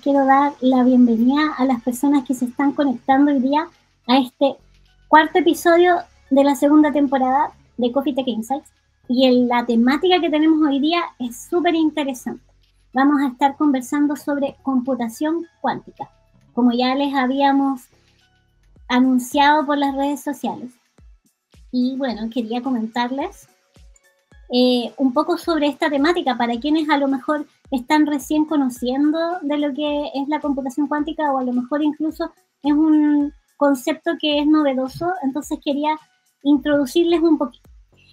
quiero dar la bienvenida a las personas que se están conectando hoy día a este cuarto episodio de la segunda temporada de Coffee Tech Insights. Y la temática que tenemos hoy día es súper interesante. Vamos a estar conversando sobre computación cuántica, como ya les habíamos anunciado por las redes sociales. Y bueno, quería comentarles un poco sobre esta temática para quienes a lo mejor están recién conociendo de lo que es la computación cuántica, o a lo mejor incluso es un concepto que es novedoso. Entonces quería introducirles un poquito.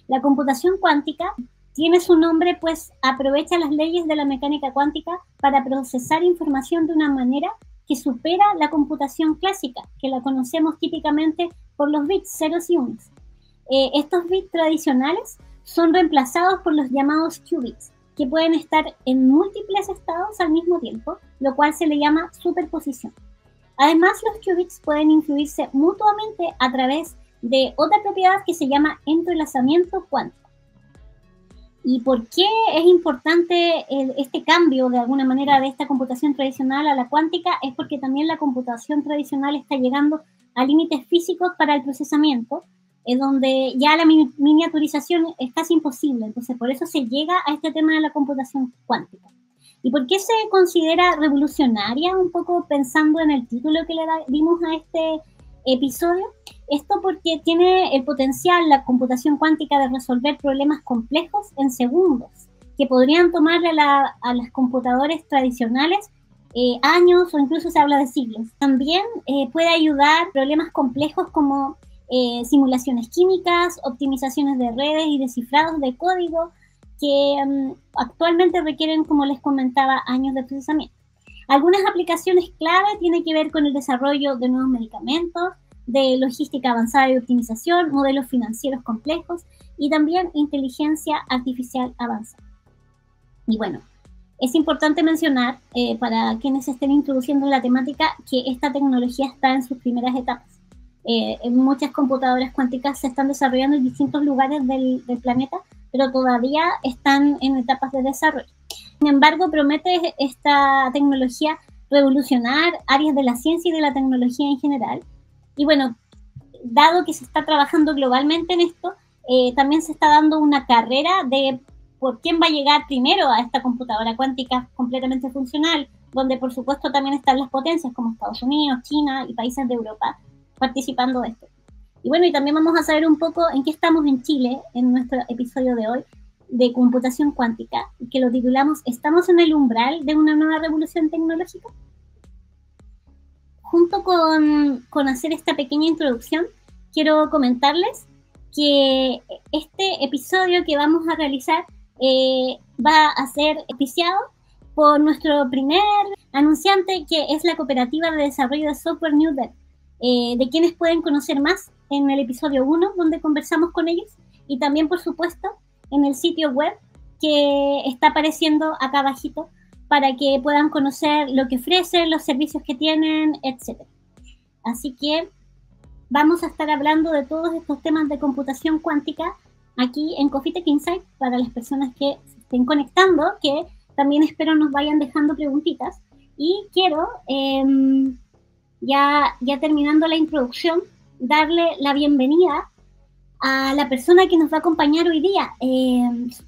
La computación cuántica tiene su nombre, pues aprovecha las leyes de la mecánica cuántica para procesar información de una manera que supera la computación clásica, que la conocemos típicamente por los bits, ceros y unos. Estos bits tradicionales son reemplazados por los llamados qubits, que pueden estar en múltiples estados al mismo tiempo, lo cual se le llama superposición. Además, los qubits pueden influirse mutuamente a través de otra propiedad que se llama entrelazamiento cuántico. ¿Y por qué es importante este cambio, de alguna manera, de esta computación tradicional a la cuántica? Es porque también la computación tradicional está llegando a límites físicos para el procesamiento, donde ya la miniaturización es casi imposible. Entonces, por eso se llega a este tema de la computación cuántica. ¿Y por qué se considera revolucionaria? Un poco pensando en el título que le dimos a este episodio. Esto porque tiene el potencial, la computación cuántica, de resolver problemas complejos en segundos, que podrían tomarle a las computadoras tradicionales años, o incluso se habla de siglos. También puede ayudar problemas complejos como simulaciones químicas, optimizaciones de redes y descifrados de código que actualmente requieren, como les comentaba, años de procesamiento. Algunas aplicaciones clave tienen que ver con el desarrollo de nuevos medicamentos, de logística avanzada y optimización, modelos financieros complejos y también inteligencia artificial avanzada. Y bueno, es importante mencionar para quienes se estén introduciendo en la temática que esta tecnología está en sus primeras etapas. Muchas computadoras cuánticas se están desarrollando en distintos lugares del planeta, pero todavía están en etapas de desarrollo. Sin embargo, promete esta tecnología revolucionar áreas de la ciencia y de la tecnología en general. Y bueno, dado que se está trabajando globalmente en esto, también se está dando una carrera de por quién va a llegar primero a esta computadora cuántica completamente funcional, donde por supuesto también están las potencias como Estados Unidos, China y países de Europa participando de esto. Y bueno, y también vamos a saber un poco en qué estamos en Chile en nuestro episodio de hoy de computación cuántica, que lo titulamos ¿Estamos en el umbral de una nueva revolución tecnológica? Junto con hacer esta pequeña introducción, quiero comentarles que este episodio que vamos a realizar va a ser auspiciado por nuestro primer anunciante, que es la Cooperativa de Desarrollo de Software New Dev, de quienes pueden conocer más en el episodio 1, donde conversamos con ellos, y también, por supuesto, en el sitio web que está apareciendo acá abajito, para que puedan conocer lo que ofrecen, los servicios que tienen, etc. Así que vamos a estar hablando de todos estos temas de computación cuántica aquí en Coffee Tech Insights, para las personas que se estén conectando, que también espero nos vayan dejando preguntitas. Y quiero, ya terminando la introducción, darle la bienvenida a la persona que nos va a acompañar hoy día,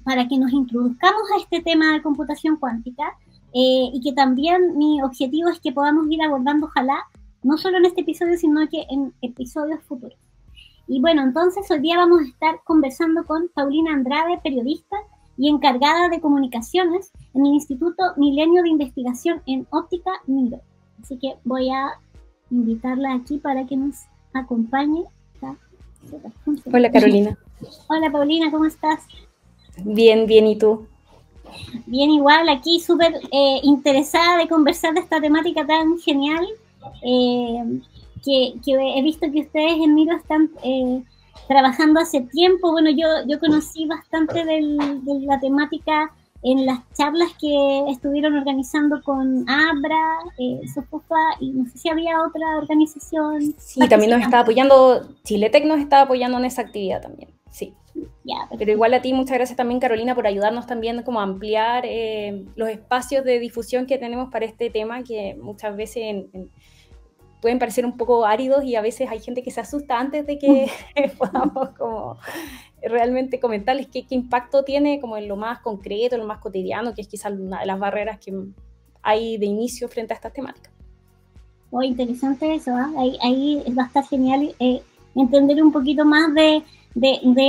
para que nos introduzcamos a este tema de computación cuántica, y que también mi objetivo es que podamos ir abordando, ojalá, no solo en este episodio, sino que en episodios futuros. Y bueno, entonces hoy día vamos a estar conversando con Paulina Andrade, periodista y encargada de comunicaciones en el Instituto Milenio de Investigación en Óptica MIRO. Así que voy a invitarla aquí para que nos acompañe. Hola, Carolina. Hola, Paulina, ¿cómo estás? Bien, bien, ¿y tú? Bien, igual, aquí súper interesada de conversar de esta temática tan genial, que he visto que ustedes en Miro están trabajando hace tiempo. Bueno, yo conocí bastante de la temática en las charlas que estuvieron organizando con Abra, Sofofa, y no sé si había otra organización. Sí, también nos estaba apoyando, Chiletec nos estaba apoyando en esa actividad también, sí. Pero igual a ti, muchas gracias también, Carolina, por ayudarnos también como a ampliar los espacios de difusión que tenemos para este tema, que muchas veces pueden parecer un poco áridos y a veces hay gente que se asusta antes de que podamos como realmente comentarles qué impacto tiene como en lo más concreto, en lo más cotidiano, que es quizás una de las barreras que hay de inicio frente a estas temáticas. Oh, interesante eso, ¿eh? Ahí va a estar genial entender un poquito más de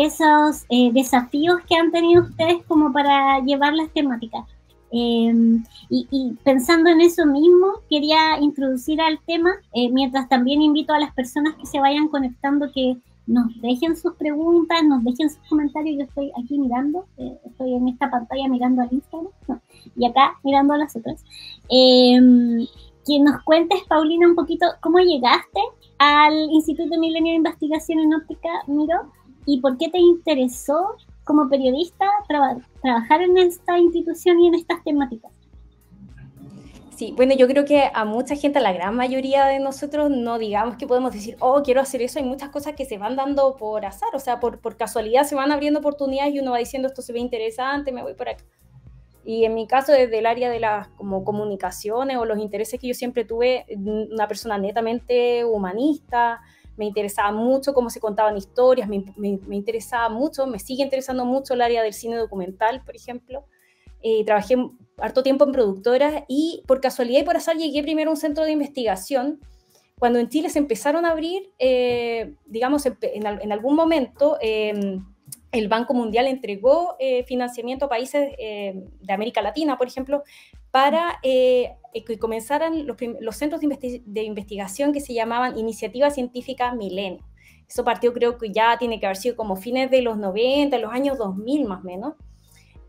esos desafíos que han tenido ustedes como para llevar las temáticas. Y pensando en eso mismo, quería introducir al tema, mientras también invito a las personas que se vayan conectando que nos dejen sus preguntas, nos dejen sus comentarios. Yo estoy aquí mirando, estoy en esta pantalla mirando al Instagram, y acá mirando a las otras. Que nos cuentes, Paulina, un poquito cómo llegaste al Instituto Milenio de Investigación en Óptica Miró y por qué te interesó como periodista trabajar en esta institución y en estas temáticas. Sí, bueno, yo creo que a mucha gente, a la gran mayoría de nosotros, no digamos que podemos decir, oh, quiero hacer eso. Hay muchas cosas que se van dando por azar, o sea, por casualidad se van abriendo oportunidades y uno va diciendo, esto se ve interesante, me voy por acá. Y en mi caso, desde el área de las como comunicaciones o los intereses que yo siempre tuve, una persona netamente humanista, me interesaba mucho cómo se contaban historias, me interesaba mucho, me sigue interesando mucho el área del cine documental, por ejemplo. Trabajé harto tiempo en productoras y por casualidad y por azar llegué primero a un centro de investigación. Cuando en Chile se empezaron a abrir, digamos, en algún momento, el Banco Mundial entregó financiamiento a países de América Latina, por ejemplo, para que comenzaran los centros de investigación que se llamaban Iniciativa Científica Milenio. Eso partió, creo que ya tiene que haber sido como fines de los 90, los años 2000 más o menos.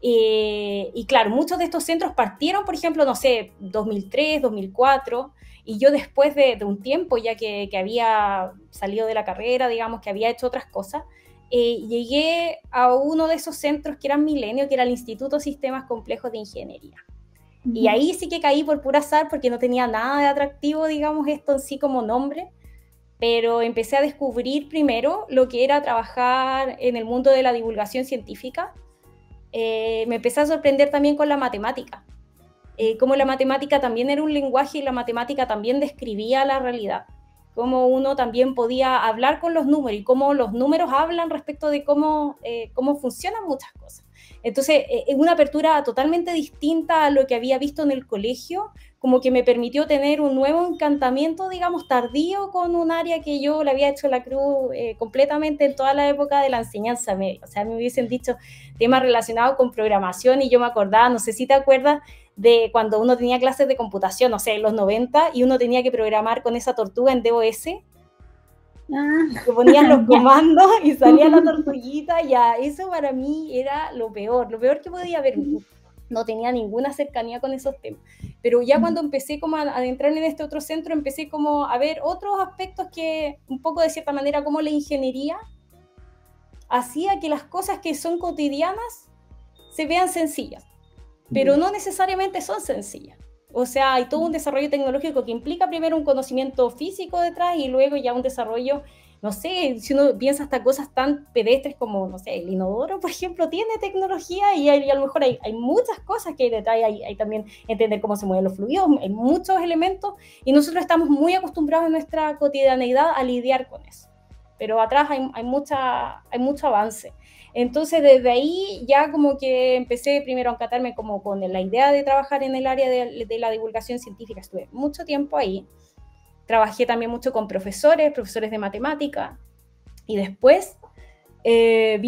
Y claro, muchos de estos centros partieron, por ejemplo, no sé, 2003, 2004, y yo después de un tiempo, ya que había salido de la carrera, digamos, que había hecho otras cosas, llegué a uno de esos centros que eran Milenio, que era el Instituto de Sistemas Complejos de Ingeniería. Y ahí sí que caí por pura azar, porque no tenía nada de atractivo, digamos, esto en sí como nombre, pero empecé a descubrir primero lo que era trabajar en el mundo de la divulgación científica. Me empecé a sorprender también con la matemática, cómo la matemática también era un lenguaje y la matemática también describía la realidad, cómo uno también podía hablar con los números y cómo los números hablan respecto de cómo funcionan muchas cosas. Entonces, una apertura totalmente distinta a lo que había visto en el colegio, como que me permitió tener un nuevo encantamiento, digamos, tardío con un área que yo le había hecho la cruz completamente en toda la época de la enseñanza media. O sea, me hubiesen dicho temas relacionados con programación y yo me acordaba, no sé si te acuerdas, de cuando uno tenía clases de computación, no sé, en los 90, y uno tenía que programar con esa tortuga en DOS, que ponían los comandos y salía la tortuguita, ya, eso para mí era lo peor que podía haber. No tenía ninguna cercanía con esos temas, pero ya cuando empecé como a adentrar en este otro centro, empecé como a ver otros aspectos que un poco de cierta manera como la ingeniería hacía que las cosas que son cotidianas se vean sencillas, pero no necesariamente son sencillas. O sea, hay todo un desarrollo tecnológico que implica primero un conocimiento físico detrás y luego ya un desarrollo, no sé, si uno piensa hasta cosas tan pedestres como, no sé, el inodoro, por ejemplo, tiene tecnología y a lo mejor hay muchas cosas que hay detrás, hay también entender cómo se mueven los fluidos, hay muchos elementos y nosotros estamos muy acostumbrados en nuestra cotidianeidad a lidiar con eso. Pero atrás hay mucho avance. Entonces, desde ahí ya como que empecé primero a encantarme como con la idea de trabajar en el área de la divulgación científica. Estuve mucho tiempo ahí. Trabajé también mucho con profesores de matemática. Y después ya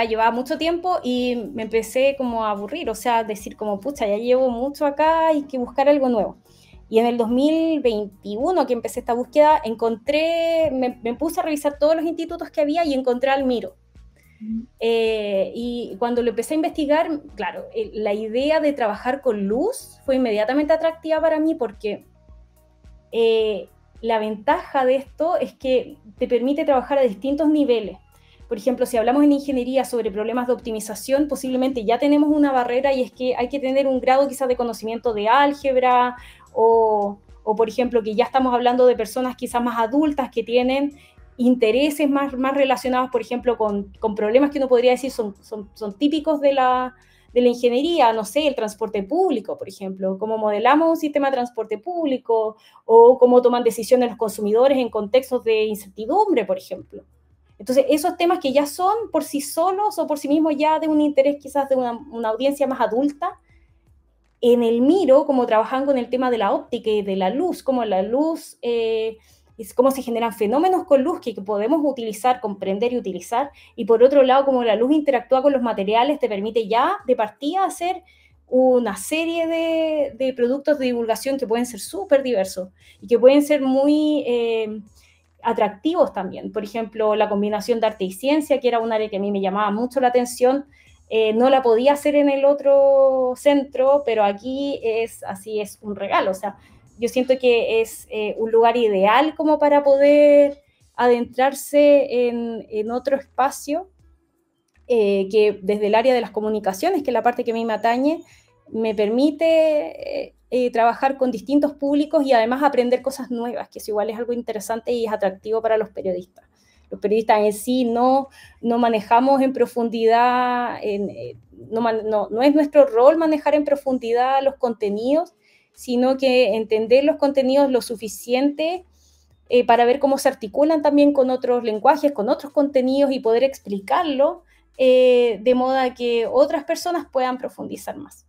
llevaba mucho tiempo y me empecé como a aburrir. O sea, decir como, pucha, ya llevo mucho acá, hay que buscar algo nuevo. Y en el 2021 que empecé esta búsqueda, me puse a revisar todos los institutos que había y encontré al MIRO. Y cuando lo empecé a investigar, claro, la idea de trabajar con luz fue inmediatamente atractiva para mí porque la ventaja de esto es que te permite trabajar a distintos niveles. Por ejemplo, si hablamos en ingeniería sobre problemas de optimización, posiblemente ya tenemos una barrera y es que hay que tener un grado quizás de conocimiento de álgebra o por ejemplo, que ya estamos hablando de personas quizás más adultas que tienen intereses más relacionados, por ejemplo, con problemas que uno podría decir son típicos de la ingeniería, no sé, el transporte público, por ejemplo, cómo modelamos un sistema de transporte público, o cómo toman decisiones los consumidores en contextos de incertidumbre, por ejemplo. Entonces, esos temas que ya son por sí solos o por sí mismos ya de un interés quizás de una audiencia más adulta, en el Miro, como trabajan con el tema de la óptica y de la luz, como la luz, cómo se generan fenómenos con luz que podemos utilizar, comprender y utilizar, y por otro lado, como la luz interactúa con los materiales, te permite ya de partida hacer una serie de productos de divulgación que pueden ser súper diversos y que pueden ser muy atractivos también. Por ejemplo, la combinación de arte y ciencia, que era un área que a mí me llamaba mucho la atención, no la podía hacer en el otro centro, pero aquí es un regalo. O sea, yo siento que es un lugar ideal como para poder adentrarse en otro espacio que desde el área de las comunicaciones, que es la parte que a mí me atañe, me permite trabajar con distintos públicos y además aprender cosas nuevas, que eso igual es algo interesante y es atractivo para los periodistas. Los periodistas en sí no manejamos en profundidad, no es nuestro rol manejar en profundidad los contenidos, sino que entender los contenidos lo suficiente para ver cómo se articulan también con otros lenguajes, con otros contenidos y poder explicarlo de modo a que otras personas puedan profundizar más.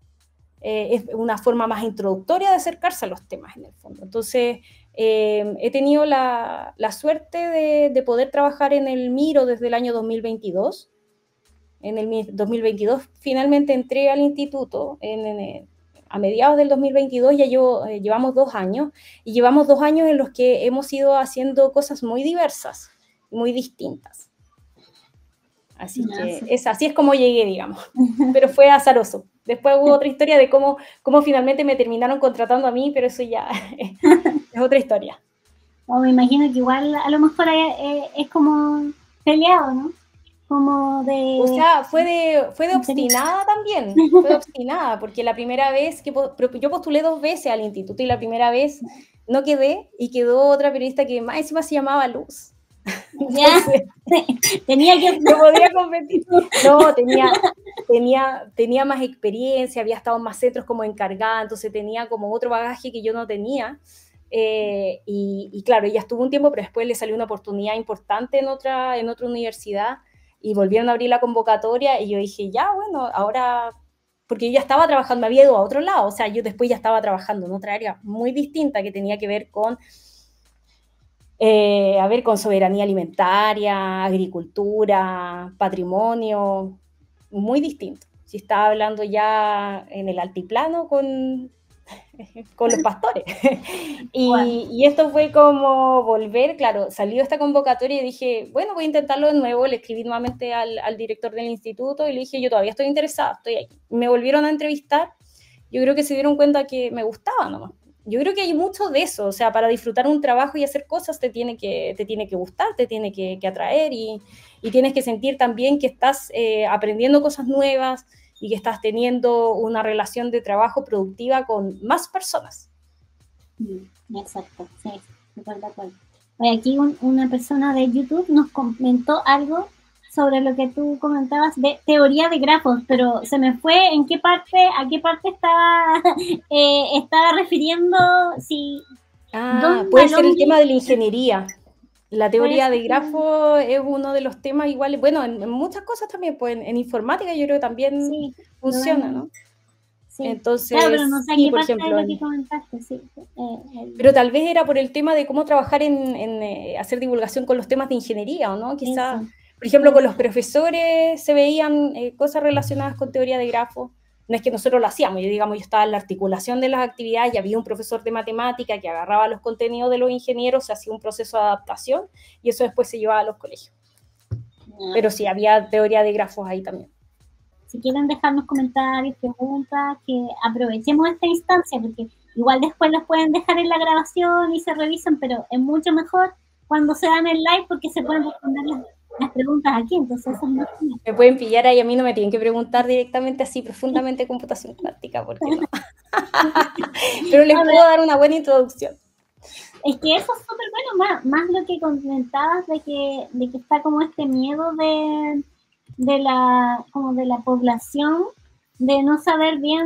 Es una forma más introductoria de acercarse a los temas en el fondo. Entonces, he tenido la suerte de poder trabajar en el Miro desde el año 2022. En el 2022 finalmente entré al instituto, a mediados del 2022 ya llevamos 2 años, y llevamos 2 años en los que hemos ido haciendo cosas muy diversas, muy distintas. Así que así es como llegué, digamos, pero fue azaroso. Después hubo otra historia de cómo finalmente me terminaron contratando a mí, pero eso ya es otra historia. O me imagino que igual a lo mejor es como peleado, ¿no? Como de... O sea, fue de obstinada también, fue de obstinada, porque la primera vez yo postulé 2 veces al instituto y la primera vez no quedé y quedó otra periodista que más encima se llamaba Luz. Entonces, tenía que... No podía competir. No, tenía más experiencia, había estado en más centros como encargada, entonces tenía como otro bagaje que yo no tenía. Y claro, ella estuvo un tiempo, pero después le salió una oportunidad importante en otra universidad y volvieron a abrir la convocatoria y yo dije, ya, bueno, ahora... Porque yo ya estaba trabajando, me había ido a otro lado, o sea, yo después ya estaba trabajando en otra área muy distinta que tenía que ver con... con soberanía alimentaria, agricultura, patrimonio, muy distinto. Si estaba hablando ya en el altiplano con los pastores. Y esto fue como volver, claro, salió esta convocatoria y dije, bueno, voy a intentarlo de nuevo. Le escribí nuevamente al director del instituto y le dije, yo todavía estoy interesada, estoy aquí. Me volvieron a entrevistar, yo creo que se dieron cuenta que me gustaba nomás. Yo creo que hay mucho de eso, o sea, para disfrutar un trabajo y hacer cosas te tiene que gustar, te tiene que atraer y tienes que sentir también que estás aprendiendo cosas nuevas y que estás teniendo una relación de trabajo productiva con más personas. Exacto, sí, de acuerdo. Aquí una persona de YouTube nos comentó algo sobre lo que tú comentabas de teoría de grafos, pero se me fue a qué parte estaba refiriendo. Puede ser el tema de la ingeniería. La teoría de grafos es uno de los temas iguales, bueno, en muchas cosas también, pues en informática yo creo que también funciona, ¿no? Sí. Entonces, claro, pero no sé sí, qué por parte ejemplo, de lo que comentaste, sí. Pero tal vez era por el tema de cómo trabajar en hacer divulgación con los temas de ingeniería, ¿o no? Quizás, por ejemplo, con los profesores se veían cosas relacionadas con teoría de grafos. No es que nosotros lo hacíamos, yo estaba en la articulación de las actividades y había un profesor de matemática que agarraba los contenidos de los ingenieros, se hacía un proceso de adaptación y eso después se llevaba a los colegios. Pero sí, había teoría de grafos ahí también. Si quieren dejarnos comentarios, preguntas, que aprovechemos esta instancia, porque igual después las pueden dejar en la grabación y se revisan, pero es mucho mejor cuando se dan el live porque se pueden responder las preguntas aquí, entonces eso es muy bien. Me pueden pillar ahí, a mí no me tienen que preguntar directamente así profundamente computación cuántica, porque no. Pero les puedo dar una buena introducción. Es que eso es súper bueno más lo que comentabas de que está como este miedo de la población de no saber bien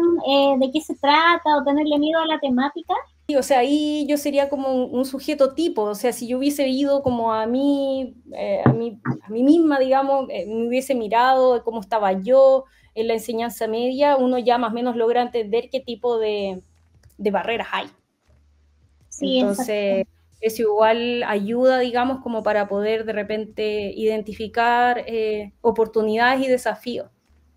de qué se trata o tenerle miedo a la temática. Sí, o sea, ahí yo sería como un sujeto tipo, o sea, si yo hubiese ido como a mí misma, digamos, me hubiese mirado cómo estaba yo en la enseñanza media, uno ya más o menos logra entender qué tipo de barreras hay. Sí, Entonces, exacto. eso igual ayuda, digamos, como para poder de repente identificar oportunidades y desafíos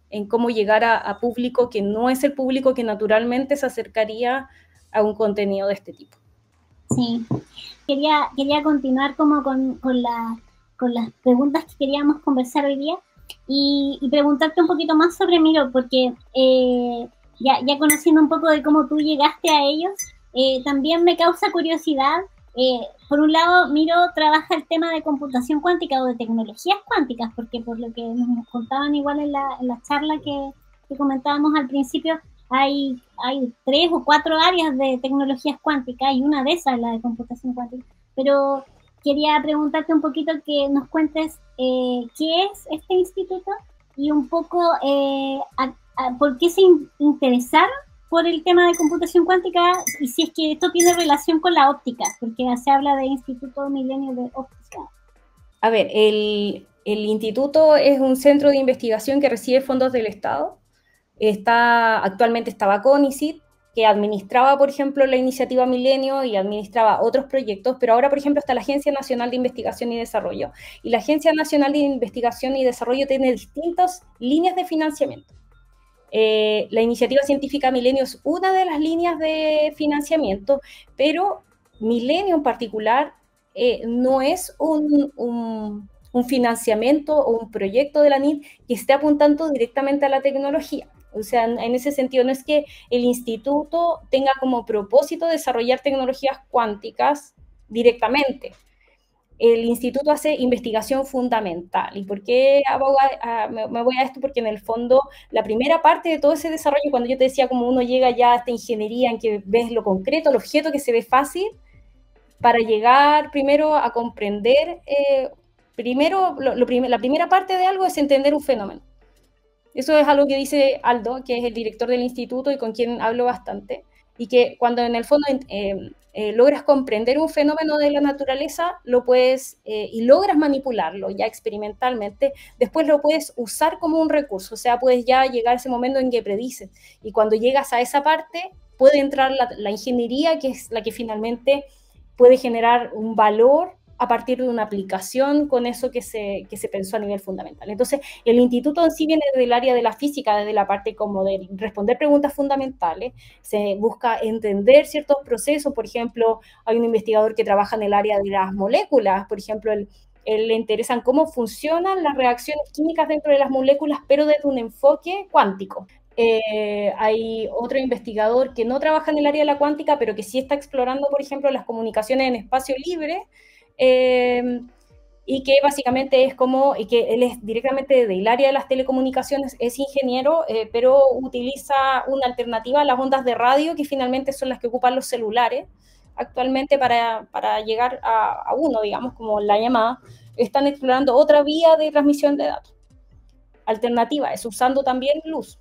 en cómo llegar a público que no es el público que naturalmente se acercaría a un contenido de este tipo. Sí, quería continuar como con las preguntas que queríamos conversar hoy día y preguntarte un poquito más sobre Miro, porque ya conociendo un poco de cómo tú llegaste a ellos, también me causa curiosidad. Por un lado, Miro trabaja el tema de computación cuántica o de tecnologías cuánticas, porque por lo que nos contaban igual en la charla que comentábamos al principio, hay 3 o 4 áreas de tecnologías cuánticas y una de esas es la de computación cuántica. Pero quería preguntarte un poquito que nos cuentes qué es este instituto y un poco por qué se interesaron por el tema de computación cuántica y si es que esto tiene relación con la óptica, porque se habla de Instituto Milenio de Óptica. A ver, el instituto es un centro de investigación que recibe fondos del Estado. Actualmente estaba CONICIT, que administraba, por ejemplo, la iniciativa Milenio y administraba otros proyectos, pero ahora, por ejemplo, está la Agencia Nacional de Investigación y Desarrollo. Y la Agencia Nacional de Investigación y Desarrollo tiene distintas líneas de financiamiento. La iniciativa científica Milenio es una de las líneas de financiamiento, pero Milenio en particular no es un financiamiento o un proyecto de la NIT que esté apuntando directamente a la tecnología. O sea, en ese sentido, no es que el instituto tenga como propósito desarrollar tecnologías cuánticas directamente. El instituto hace investigación fundamental. ¿Y por qué me voy a esto? Porque en el fondo, la primera parte de todo ese desarrollo, cuando yo te decía como uno llega ya a esta ingeniería en que ves lo concreto, el objeto que se ve fácil, para llegar primero a comprender, la primera parte de algo es entender un fenómeno. Eso es algo que dice Aldo, que es el director del instituto y con quien hablo bastante, y que cuando en el fondo logras comprender un fenómeno de la naturaleza, lo puedes y logras manipularlo ya experimentalmente, después lo puedes usar como un recurso, o sea, puedes ya llegar a ese momento en que predices, y cuando llegas a esa parte, puede entrar la ingeniería, que es la que finalmente puede generar un valor a partir de una aplicación con eso que se pensó a nivel fundamental. Entonces, el instituto en sí viene del área de la física, desde la parte como de responder preguntas fundamentales, se busca entender ciertos procesos, por ejemplo, hay un investigador que trabaja en el área de las moléculas, por ejemplo, él le interesan cómo funcionan las reacciones químicas dentro de las moléculas, pero desde un enfoque cuántico. Hay otro investigador que no trabaja en el área de la cuántica, pero que sí está explorando, por ejemplo, las comunicaciones en espacio libre, y que básicamente es como, y que él es directamente del área de las telecomunicaciones, es ingeniero, pero utiliza una alternativa a las ondas de radio, que finalmente son las que ocupan los celulares actualmente para llegar a uno, digamos, como la llamada. Están explorando otra vía de transmisión de datos. Alternativa es usando también luz.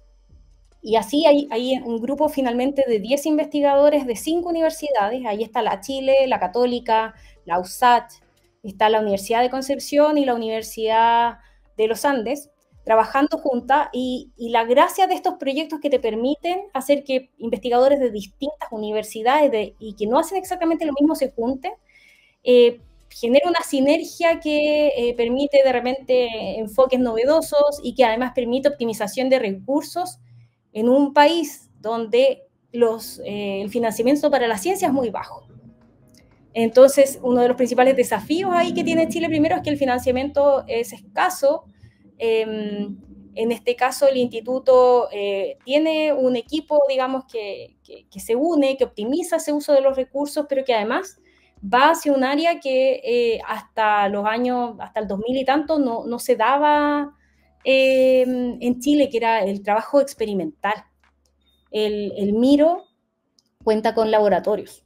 Y así hay un grupo finalmente de 10 investigadores de 5 universidades. Ahí está la Chile, la Católica, la USACH, está la Universidad de Concepción y la Universidad de los Andes, trabajando juntas. Y la gracia de estos proyectos que te permiten hacer que investigadores de distintas universidades y que no hacen exactamente lo mismo se junten, genera una sinergia que permite de repente enfoques novedosos y que además permite optimización de recursos en un país donde el financiamiento para la ciencia es muy bajo. Entonces, uno de los principales desafíos ahí que tiene Chile primero es que el financiamiento es escaso. En este caso, el instituto tiene un equipo, digamos, que se une, que optimiza ese uso de los recursos, pero que además va hacia un área que hasta el 2000 y tanto, no se daba en Chile, que era el trabajo experimental. El Miro cuenta con laboratorios.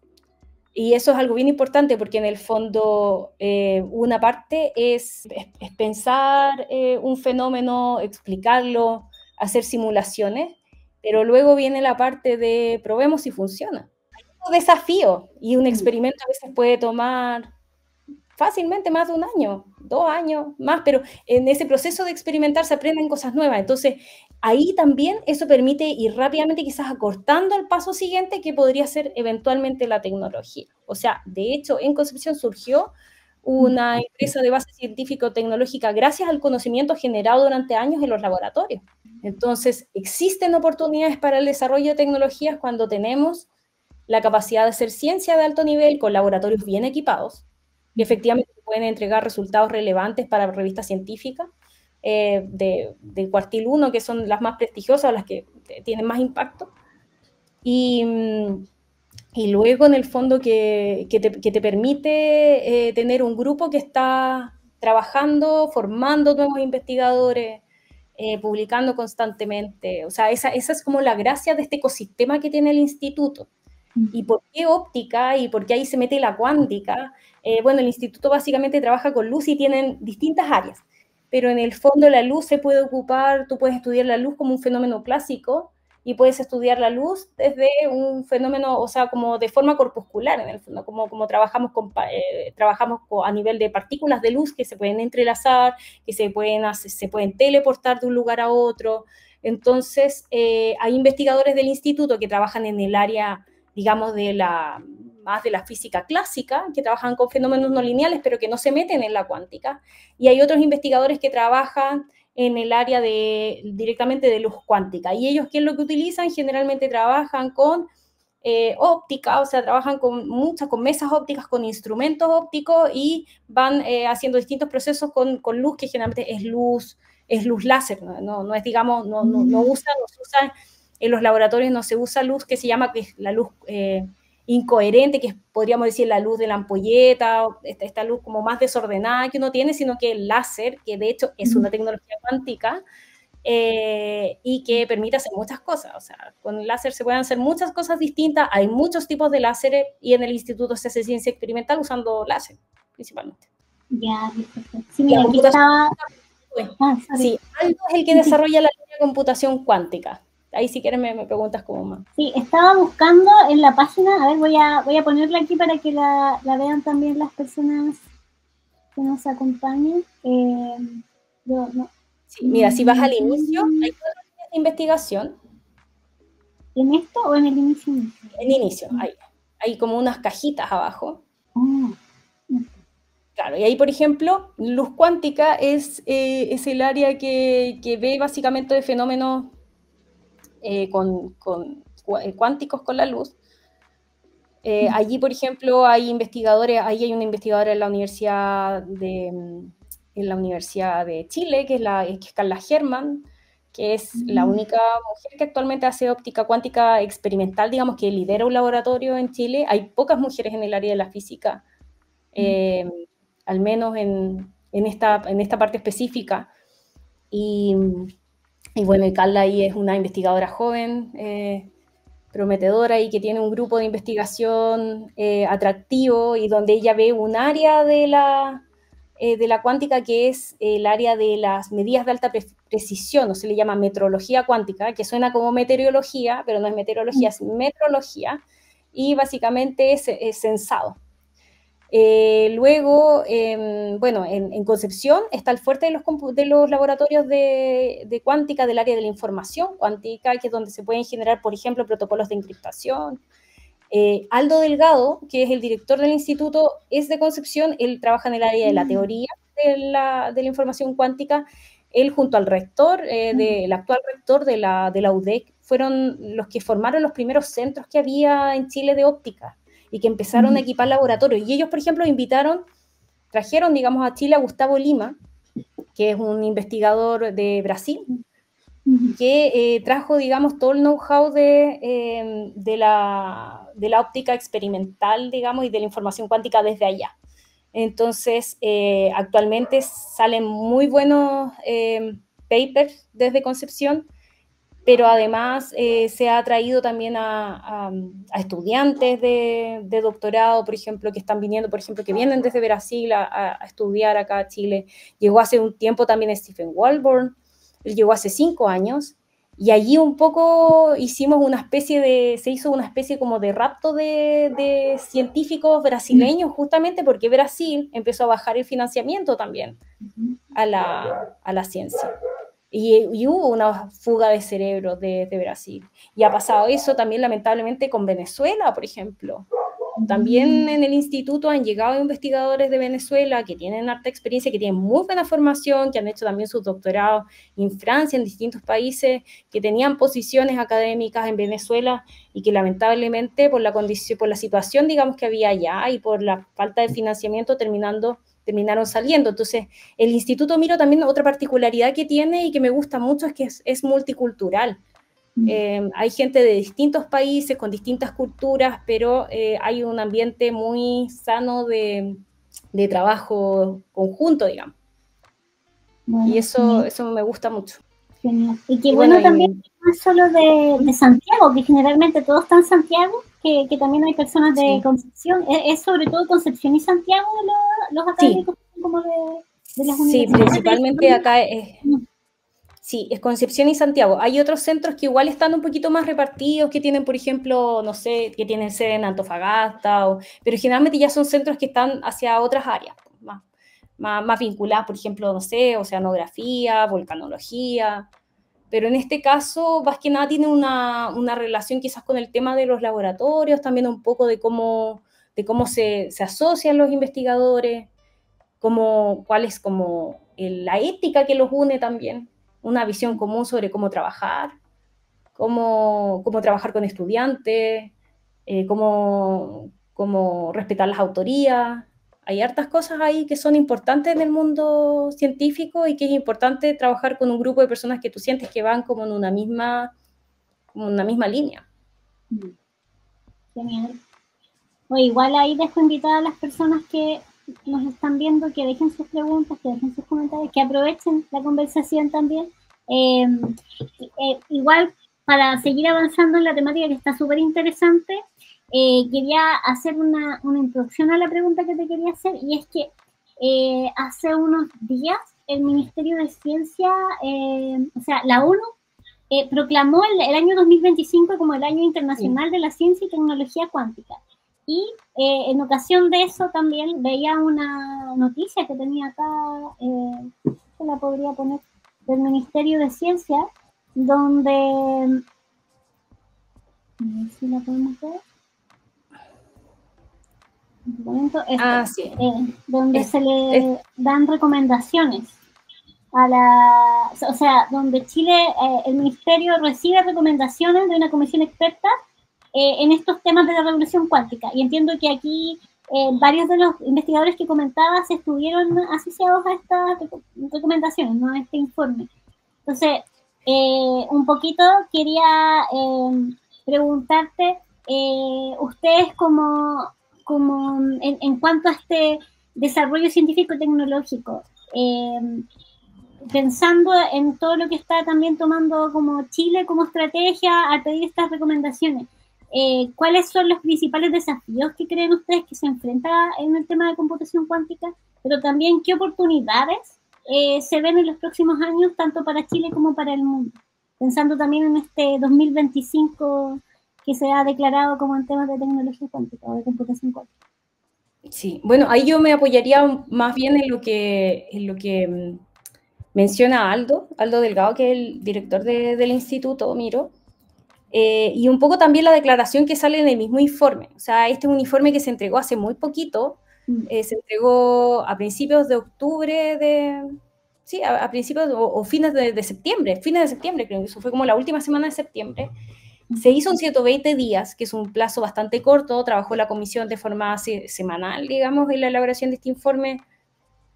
Y eso es algo bien importante porque en el fondo una parte es pensar un fenómeno, explicarlo, hacer simulaciones, pero luego viene la parte de probemos si funciona. Hay un desafío y un experimento a veces puede tomar fácilmente más de un año, 2 años más, pero en ese proceso de experimentar se aprenden cosas nuevas. Entonces, ahí también eso permite ir rápidamente quizás acortando el paso siguiente que podría ser eventualmente la tecnología. O sea, de hecho, en Concepción surgió una empresa de base científico-tecnológica gracias al conocimiento generado durante años en los laboratorios. Entonces, existen oportunidades para el desarrollo de tecnologías cuando tenemos la capacidad de hacer ciencia de alto nivel con laboratorios bien equipados, que efectivamente pueden entregar resultados relevantes para revistas científicas de cuartil 1, que son las más prestigiosas, las que tienen más impacto. Y luego, en el fondo, que te permite tener un grupo que está trabajando, formando nuevos investigadores, publicando constantemente. O sea, esa es como la gracia de este ecosistema que tiene el instituto. ¿Y por qué óptica? ¿Y por qué ahí se mete la cuántica? Bueno, el instituto básicamente trabaja con luz y tienen distintas áreas, pero en el fondo la luz se puede ocupar, tú puedes estudiar la luz como un fenómeno clásico y puedes estudiar la luz desde un fenómeno, o sea, como de forma corpuscular, en el fondo, como trabajamos a nivel de partículas de luz que se pueden entrelazar, que se pueden teleportar de un lugar a otro. Entonces, hay investigadores del instituto que trabajan en el área, digamos, más de la física clásica, que trabajan con fenómenos no lineales, pero que no se meten en la cuántica, y hay otros investigadores que trabajan en el área directamente de luz cuántica, y ellos, ¿qué es lo que utilizan? Generalmente trabajan con óptica, o sea, trabajan con mesas ópticas, con instrumentos ópticos, y van haciendo distintos procesos con luz, que generalmente es luz láser, no es, digamos, no se usa en los laboratorios, no se usa luz que se llama, que es la luz incoherente, que podríamos decir la luz de la ampolleta, esta luz como más desordenada que uno tiene, sino que el láser, que de hecho es una tecnología cuántica, y que permite hacer muchas cosas. O sea, con el láser se pueden hacer muchas cosas distintas, hay muchos tipos de láseres, y en el instituto se hace ciencia experimental usando láser, principalmente. Ya, perfecto. Sí, mira, aquí estaba... Sí, Aldo es el que desarrolla la línea de computación cuántica. Ahí si quieres me preguntas cómo más. Sí, estaba buscando en la página, a ver, voy a ponerla aquí para que la vean también las personas que nos acompañen. Sí, mira, si vas al inicio, hay 4 líneas de investigación. ¿En esto o en el inicio? En inicio, hay como unas cajitas abajo. Claro, y ahí, por ejemplo, luz cuántica es el área que ve básicamente de fenómenos cuánticos con la luz. Allí, por ejemplo, hay una investigadora en la Universidad de Chile, que es Carla Herrmann, que es la única mujer que actualmente hace óptica cuántica experimental, digamos, que lidera un laboratorio en Chile. Hay pocas mujeres en el área de la física, al menos en esta parte específica. Y bueno, y Carla ahí es una investigadora joven, prometedora, y que tiene un grupo de investigación atractivo, y donde ella ve un área de la cuántica que es el área de las medidas de alta precisión, o se le llama metrología cuántica, que suena como meteorología, pero no es meteorología, es metrología, y básicamente es sensado. Luego, bueno, en Concepción está el fuerte de los laboratorios de cuántica del área de la información cuántica, que es donde se pueden generar, por ejemplo, protocolos de encriptación. Aldo Delgado, que es el director del instituto, es de Concepción. Él trabaja en el área de la teoría de la información cuántica. Él, junto al rector, el actual rector de la UDEC, fueron los que formaron los primeros centros que había en Chile de óptica, y que empezaron a equipar laboratorios. Y ellos, por ejemplo, trajeron, digamos, a Chile a Gustavo Lima, que es un investigador de Brasil, que trajo, digamos, todo el know-how de la óptica experimental, digamos, y de la información cuántica desde allá. Entonces, actualmente salen muy buenos papers desde Concepción, pero además se ha traído también a estudiantes de doctorado, por ejemplo, que están viniendo, por ejemplo, que vienen desde Brasil a estudiar acá a Chile. Llegó hace un tiempo también Stephen Walborn, él llegó hace 5 años, y allí un poco hicimos se hizo una especie como de rapto de científicos brasileños, justamente porque Brasil empezó a bajar el financiamiento también a la ciencia. Y hubo una fuga de cerebros de Brasil. Y ha pasado eso también lamentablemente con Venezuela, por ejemplo. También en el instituto han llegado investigadores de Venezuela que tienen harta experiencia, que tienen muy buena formación, que han hecho también sus doctorados en Francia, en distintos países, que tenían posiciones académicas en Venezuela y que lamentablemente por la condición, por la situación, digamos, que había allá y por la falta de financiamiento terminaron saliendo. Entonces, el Instituto Miro también otra particularidad que tiene y que me gusta mucho es que es multicultural. Hay gente de distintos países, con distintas culturas, pero hay un ambiente muy sano de trabajo conjunto, digamos. Bueno, y eso me gusta mucho. Genial. Y que bueno, también no es solo de Santiago, que generalmente todo está en Santiago, que también hay personas de Concepción. Es sobre todo Concepción y Santiago los académicos como de las universidades. Sí, principalmente acá sí, es Concepción y Santiago. Hay otros centros que igual están un poquito más repartidos, que tienen, por ejemplo, no sé, que tienen sede en Antofagasta, pero generalmente ya son centros que están hacia otras áreas, más vinculadas, por ejemplo, no sé, oceanografía, volcanología. Pero en este caso, más que nada, tiene una relación quizás con el tema de los laboratorios, también un poco de cómo se asocian los investigadores, cuál es como la ética que los une también, una visión común sobre cómo trabajar con estudiantes, cómo respetar las autorías. Hay hartas cosas ahí que son importantes en el mundo científico y que es importante trabajar con un grupo de personas que tú sientes que van como en una misma línea. Genial. O igual ahí dejo invitada a las personas que nos están viendo, que dejen sus preguntas, que dejen sus comentarios, que aprovechen la conversación también. Igual, para seguir avanzando en la temática que está súper interesante, quería hacer una introducción a la pregunta que te quería hacer, y es que hace unos días el Ministerio de Ciencia, o sea, la ONU, proclamó el año 2025 como el Año Internacional de la Ciencia y Tecnología Cuántica. Y en ocasión de eso también veía una noticia que tenía acá, que la podría poner, del Ministerio de Ciencia, donde, a ver si la podemos ver, donde se le dan recomendaciones o sea, donde Chile, el Ministerio recibe recomendaciones de una comisión experta en estos temas de la revolución cuántica. Y entiendo que aquí varios de los investigadores que comentabas estuvieron asociados a estas recomendaciones, ¿no? A este informe. Entonces, un poquito quería preguntarte, ustedes como en cuanto a este desarrollo científico-tecnológico, pensando en todo lo que está también tomando como Chile como estrategia al pedir estas recomendaciones, ¿cuáles son los principales desafíos que creen ustedes que se enfrenta en el tema de computación cuántica? Pero también, ¿qué oportunidades se ven en los próximos años, tanto para Chile como para el mundo? Pensando también en este 2025 que se ha declarado como en temas de tecnología cuántica o de computación cuántica. Sí, bueno, ahí yo me apoyaría más bien en lo que menciona Aldo Delgado, que es el director del Instituto Miro, y un poco también la declaración que sale en el mismo informe. O sea, este es un informe que se entregó hace muy poquito, se entregó a principios de octubre, a principios o fines de septiembre, creo que eso fue como la última semana de septiembre. Se hizo en 120 días, que es un plazo bastante corto, trabajó la comisión de forma semanal, digamos, en la elaboración de este informe.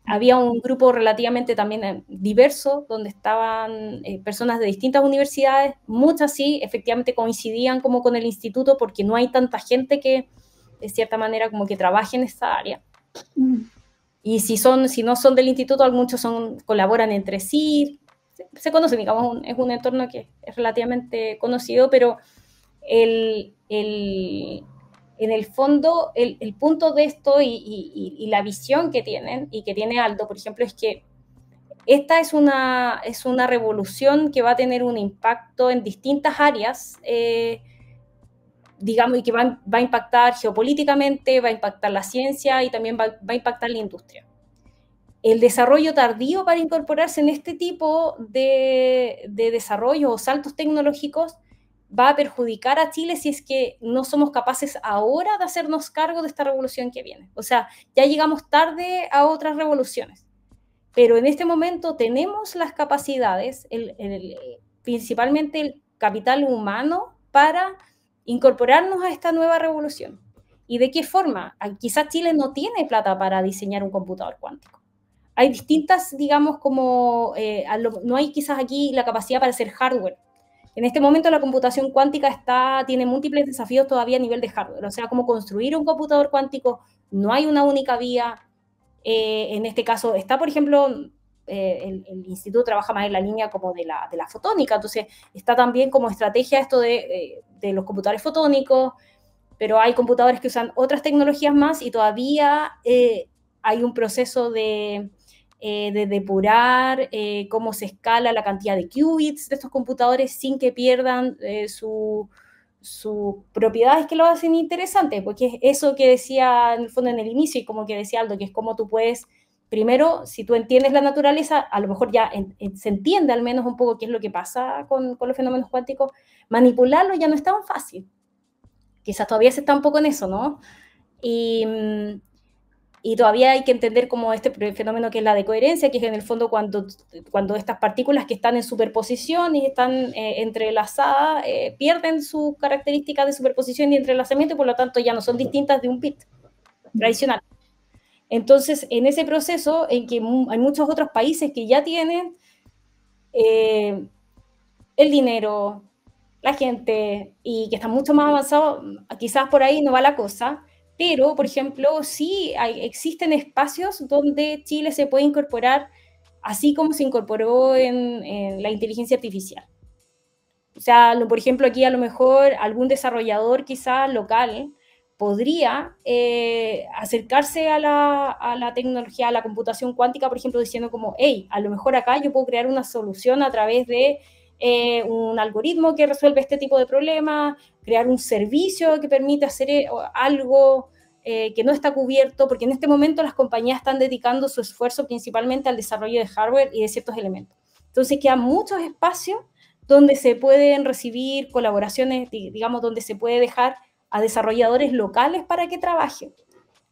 Había un grupo relativamente también diverso, donde estaban personas de distintas universidades, muchas sí, efectivamente coincidían como con el instituto, porque no hay tanta gente que, de cierta manera, como que trabaje en esta área. Y si no son del instituto, muchos colaboran entre sí, se conoce, digamos, es un entorno que es relativamente conocido, pero en el fondo, el punto de esto y la visión que tienen, y que tiene Aldo, por ejemplo, es que esta es una revolución que va a tener un impacto en distintas áreas, digamos, y que va a impactar geopolíticamente, va a impactar la ciencia y también va a impactar la industria. El desarrollo tardío para incorporarse en este tipo de desarrollos o saltos tecnológicos va a perjudicar a Chile si es que no somos capaces ahora de hacernos cargo de esta revolución que viene. O sea, ya llegamos tarde a otras revoluciones, pero en este momento tenemos las capacidades, principalmente el capital humano, para incorporarnos a esta nueva revolución. ¿Y de qué forma? Quizás Chile no tiene plata para diseñar un computador cuántico. Hay distintas, digamos, como no hay quizás aquí la capacidad para hacer hardware. En este momento la computación cuántica tiene múltiples desafíos todavía a nivel de hardware. O sea, como construir un computador cuántico, no hay una única vía. En este caso está, por ejemplo, el instituto trabaja más en la línea como de la fotónica, entonces está también como estrategia esto de los computadores fotónicos, pero hay computadores que usan otras tecnologías más y todavía hay un proceso de depurar cómo se escala la cantidad de qubits de estos computadores sin que pierdan sus propiedades que lo hacen interesante, porque es eso que decía en el fondo en el inicio y como que decía Aldo, que es como tú puedes, primero, si tú entiendes la naturaleza, a lo mejor ya se entiende al menos un poco qué es lo que pasa con los fenómenos cuánticos, manipularlo ya no es tan fácil. Quizás todavía se está un poco en eso, ¿no? Y todavía hay que entender como este fenómeno que es la decoherencia, que es en el fondo cuando estas partículas que están en superposición y están entrelazadas pierden sus características de superposición y entrelazamiento y por lo tanto ya no son distintas de un bit tradicional. Entonces, en ese proceso en que hay muchos otros países que ya tienen el dinero, la gente y que están mucho más avanzados, quizás por ahí no va la cosa. Pero, por ejemplo, sí existen espacios donde Chile se puede incorporar, así como se incorporó en la inteligencia artificial. O sea, por ejemplo, aquí a lo mejor algún desarrollador quizás local podría acercarse a la tecnología, a la computación cuántica, por ejemplo, diciendo como, hey, a lo mejor acá yo puedo crear una solución a través de un algoritmo que resuelve este tipo de problemas, crear un servicio que permite hacer algo que no está cubierto, porque en este momento las compañías están dedicando su esfuerzo principalmente al desarrollo de hardware y de ciertos elementos. Entonces quedan muchos espacios donde se pueden recibir colaboraciones, digamos, donde se puede dejar a desarrolladores locales para que trabajen.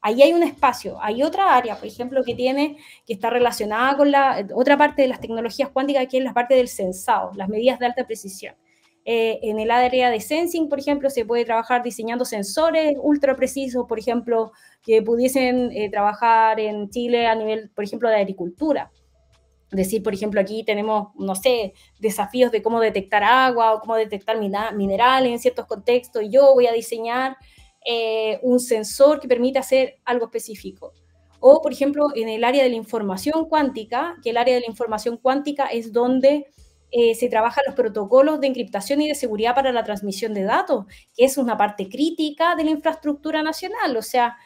Ahí hay un espacio. Hay otra área, por ejemplo, que está relacionada con la otra parte de las tecnologías cuánticas, que es la parte del sensado, las medidas de alta precisión. En el área de sensing, por ejemplo, se puede trabajar diseñando sensores ultra precisos, por ejemplo, que pudiesen trabajar en Chile a nivel, por ejemplo, de agricultura. Decir, por ejemplo, aquí tenemos, no sé, desafíos de cómo detectar agua o cómo detectar minerales en ciertos contextos. Yo voy a diseñar un sensor que permita hacer algo específico. O, por ejemplo, en el área de la información cuántica, que el área de la información cuántica es donde se trabajan los protocolos de encriptación y de seguridad para la transmisión de datos, que es una parte crítica de la infraestructura nacional. O sea,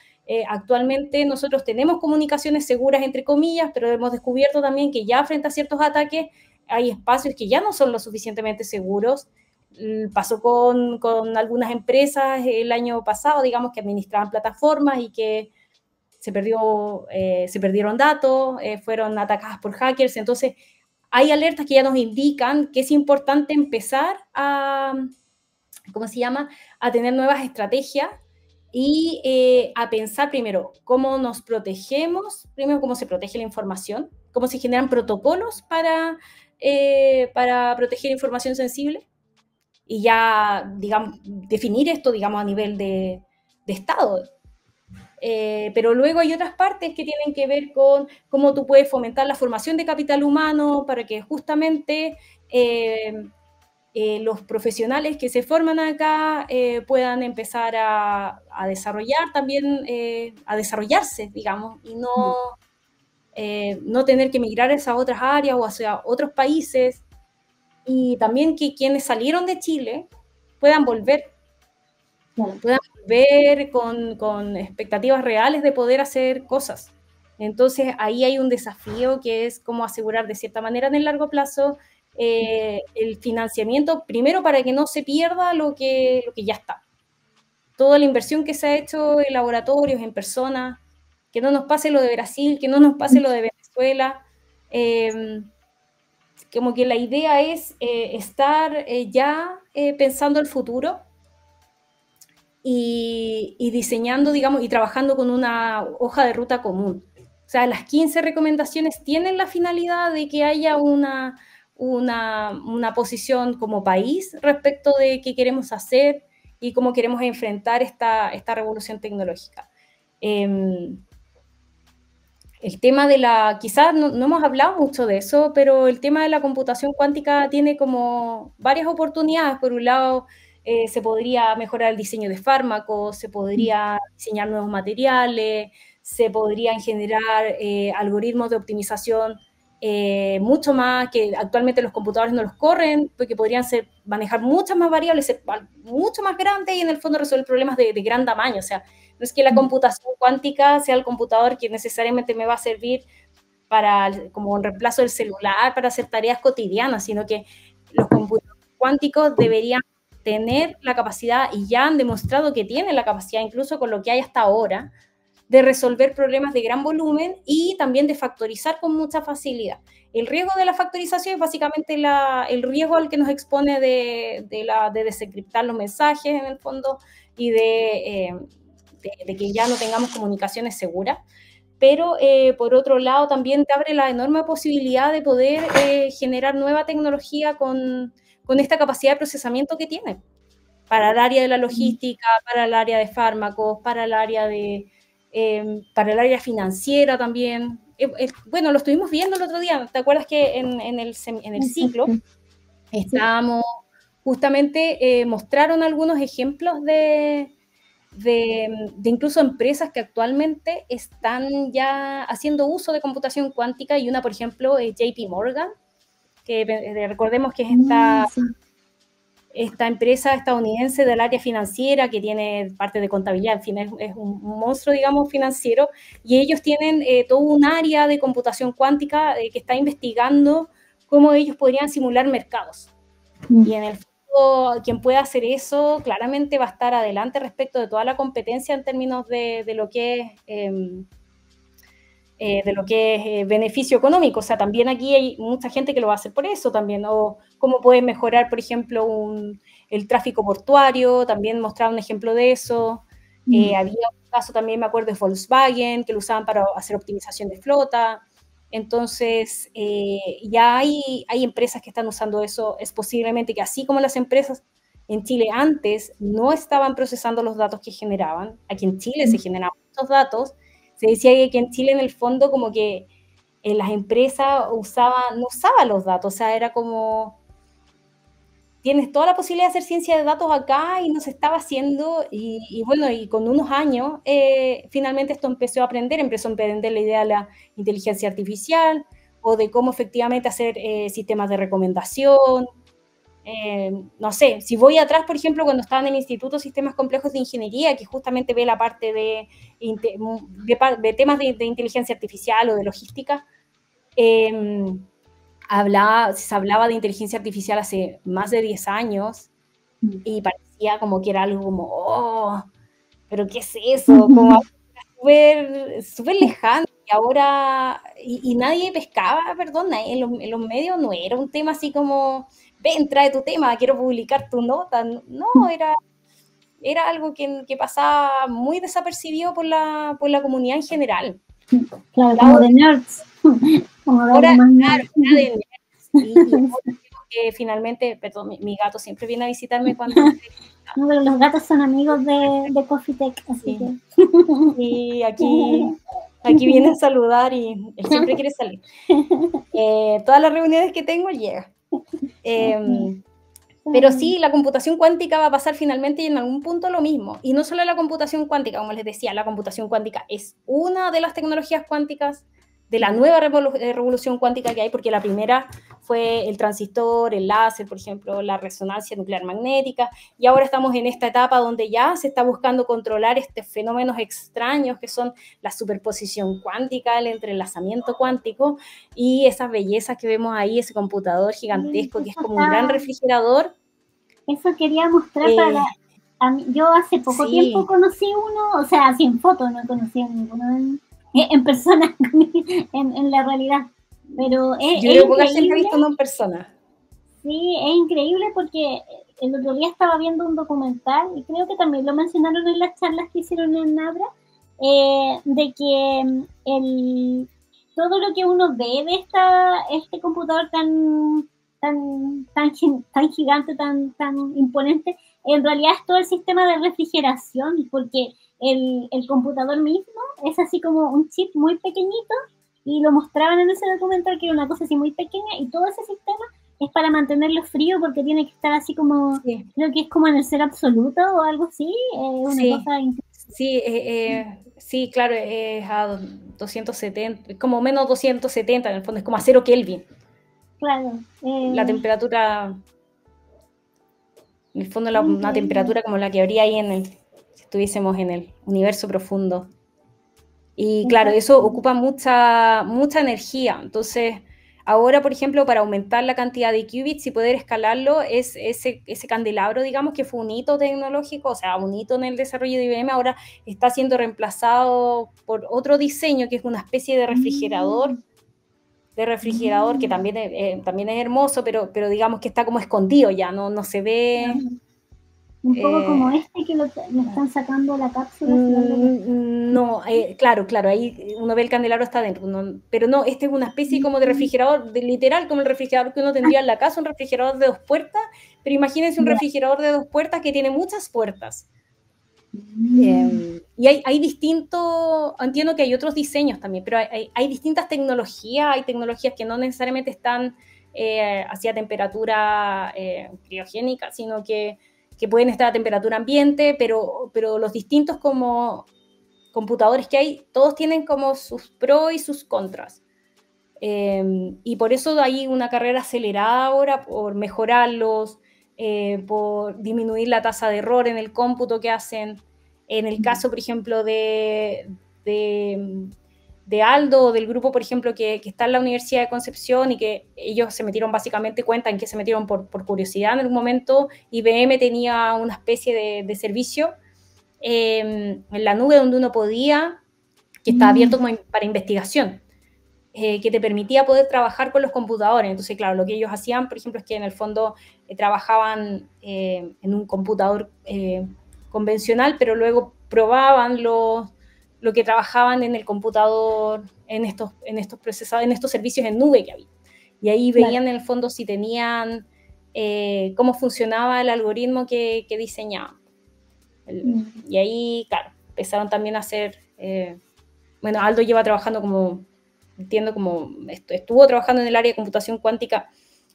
actualmente nosotros tenemos comunicaciones seguras, entre comillas, pero hemos descubierto también que ya frente a ciertos ataques hay espacios que ya no son lo suficientemente seguros. Pasó con algunas empresas el año pasado, digamos, que administraban plataformas y que se perdieron datos, fueron atacadas por hackers. Entonces, hay alertas que ya nos indican que es importante empezar a, ¿cómo se llama?, a tener nuevas estrategias y a pensar primero cómo nos protegemos, primero cómo se protege la información, cómo se generan protocolos para proteger información sensible y ya, digamos, definir esto, digamos, a nivel de Estado. Pero luego hay otras partes que tienen que ver con cómo tú puedes fomentar la formación de capital humano para que justamente los profesionales que se forman acá puedan empezar a desarrollar también, a desarrollarse, digamos, y no no tener que migrar a esas otras áreas o hacia otros países, y también que quienes salieron de Chile puedan volver con expectativas reales de poder hacer cosas. Entonces ahí hay un desafío que es cómo asegurar de cierta manera en el largo plazo el financiamiento, primero para que no se pierda lo que ya está. Toda la inversión que se ha hecho en laboratorios, en personas, que no nos pase lo de Brasil, que no nos pase lo de Venezuela. Como que la idea es estar ya pensando el futuro y diseñando, digamos, y trabajando con una hoja de ruta común. O sea, las 15 recomendaciones tienen la finalidad de que haya una posición como país respecto de qué queremos hacer y cómo queremos enfrentar esta revolución tecnológica. El tema de quizás no hemos hablado mucho de eso, pero el tema de la computación cuántica tiene como varias oportunidades. Por un lado, se podría mejorar el diseño de fármacos, se podría diseñar nuevos materiales, se podrían generar algoritmos de optimización mucho más, que actualmente los computadores no los corren, porque podrían manejar muchas más variables, ser mucho más grandes y en el fondo resolver problemas de gran tamaño. O sea, no es que la computación cuántica sea el computador que necesariamente me va a servir como un reemplazo del celular para hacer tareas cotidianas, sino que los computadores cuánticos deberían tener la capacidad, y ya han demostrado que tienen la capacidad, incluso con lo que hay hasta ahora, de resolver problemas de gran volumen y también de factorizar con mucha facilidad. El riesgo de la factorización es básicamente el riesgo al que nos expone de desencriptar los mensajes en el fondo y de que ya no tengamos comunicaciones seguras. Pero por otro lado también te abre la enorme posibilidad de poder generar nueva tecnología con esta capacidad de procesamiento que tiene para el área de la logística, para el área de fármacos, para el área financiera también. Bueno, lo estuvimos viendo el otro día. ¿Te acuerdas que en el ciclo estábamos justamente, mostraron algunos ejemplos de incluso empresas que actualmente están ya haciendo uso de computación cuántica, y una, por ejemplo, es JP Morgan, que recordemos que es esta empresa estadounidense del área financiera que tiene parte de contabilidad, en fin, es un monstruo, digamos, financiero, y ellos tienen todo un área de computación cuántica que está investigando cómo ellos podrían simular mercados. Y en el fondo, quien pueda hacer eso claramente va a estar adelante respecto de toda la competencia en términos de lo que es beneficio económico. O sea, también aquí hay mucha gente que lo va a hacer por eso también, o cómo puede mejorar, por ejemplo, el tráfico portuario, también mostrar un ejemplo de eso. Había un caso también, me acuerdo, de Volkswagen, que lo usaban para hacer optimización de flota. Entonces, ya hay empresas que están usando eso. Es posiblemente que así como las empresas en Chile antes no estaban procesando los datos que generaban, aquí en Chile se generaban muchos datos. Se decía que en Chile, en el fondo, como que las empresas no usaban los datos. O sea, era como, tienes toda la posibilidad de hacer ciencia de datos acá y no se estaba haciendo. Y bueno, y con unos años, finalmente esto empezó a aprender la idea de la inteligencia artificial, o de cómo efectivamente hacer sistemas de recomendación. No sé, si voy atrás, por ejemplo, cuando estaba en el Instituto de Sistemas Complejos de Ingeniería, que justamente ve la parte de temas de inteligencia artificial o de logística, se hablaba de inteligencia artificial hace más de 10 años y parecía como que era algo como, oh, pero ¿qué es eso? Como súper lejano, y ahora, y nadie pescaba, perdona, en los medios no era un tema así como, ven, trae tu tema, quiero publicar tu nota. No, era algo que pasaba muy desapercibido por la comunidad en general. Claro, como de nerds. Ahora, claro, era de nerds. Y que finalmente, perdón, mi gato siempre viene a visitarme cuando... No, pero los gatos son amigos de Coffee Tech, así que... Y aquí viene a saludar y él siempre quiere salir. Todas las reuniones que tengo llega. Pero sí, la computación cuántica va a pasar finalmente y en algún punto lo mismo. Y no solo la computación cuántica, como les decía, la computación cuántica es una de las tecnologías cuánticas, de la nueva revolución cuántica que hay, porque la primera fue el transistor, el láser, por ejemplo, la resonancia nuclear magnética, y ahora estamos en esta etapa donde ya se está buscando controlar estos fenómenos extraños que son la superposición cuántica, el entrelazamiento cuántico, y esas bellezas que vemos ahí, ese computador gigantesco que es como un gran refrigerador. Eso quería mostrar yo hace poco tiempo conocí uno, o sea, así en foto, no he conocido ninguno en persona, en la realidad. Pero yo creo que gente ha visto no en persona. Sí, es increíble porque el otro día estaba viendo un documental, y creo que también lo mencionaron en las charlas que hicieron en Nabra, de que todo lo que uno ve de este computador tan gigante, tan imponente, en realidad es todo el sistema de refrigeración, porque el computador mismo es así como un chip muy pequeñito, y lo mostraban en ese documental, que era una cosa así muy pequeña, y todo ese sistema es para mantenerlo frío, porque tiene que estar así como, creo que es como en el cero absoluto o algo así, una cosa increíble. Sí, claro, es a 270, como menos 270 en el fondo, es como a 0 Kelvin. Claro. La temperatura, en el fondo una temperatura como la que habría ahí si estuviésemos en el universo profundo. Y claro, eso ocupa mucha energía. Entonces, ahora, por ejemplo, para aumentar la cantidad de qubits y poder escalarlo, ese candelabro, digamos, que fue un hito tecnológico, o sea, un hito en el desarrollo de IBM, ahora está siendo reemplazado por otro diseño, que es una especie de refrigerador, que también es hermoso, pero digamos que está como escondido ya, no se ve. Un poco como que le están sacando la cápsula. No, claro, ahí uno ve el candelabro está dentro, pero no, este es una especie como de refrigerador, literal como el refrigerador que uno tendría en la casa, un refrigerador de 2 puertas, pero imagínense un refrigerador de 2 puertas que tiene muchas puertas. Y hay distintos, entiendo que hay otros diseños también, pero hay distintas tecnologías, hay tecnologías que no necesariamente están hacia temperatura criogénica, sino que pueden estar a temperatura ambiente, pero los distintos como computadores que hay, todos tienen como sus pros y sus contras. Y por eso hay una carrera acelerada ahora por mejorarlos, por disminuir la tasa de error en el cómputo que hacen. En el caso, por ejemplo, de Aldo, del grupo, por ejemplo, que está en la Universidad de Concepción, y que ellos se metieron básicamente, cuentan que se metieron por curiosidad en algún momento. IBM tenía una especie de servicio en la nube donde uno podía, que estaba abierto como para investigación, que te permitía poder trabajar con los computadores. Entonces, claro, lo que ellos hacían, por ejemplo, es que en el fondo trabajaban en un computador convencional, pero luego probaban lo que trabajaban en el computador, en estos procesadores, en estos servicios en nube que había. Y ahí veían en el fondo si tenían, cómo funcionaba el algoritmo que diseñaban. Y ahí, claro, empezaron también a hacer, bueno, Aldo lleva trabajando estuvo trabajando en el área de computación cuántica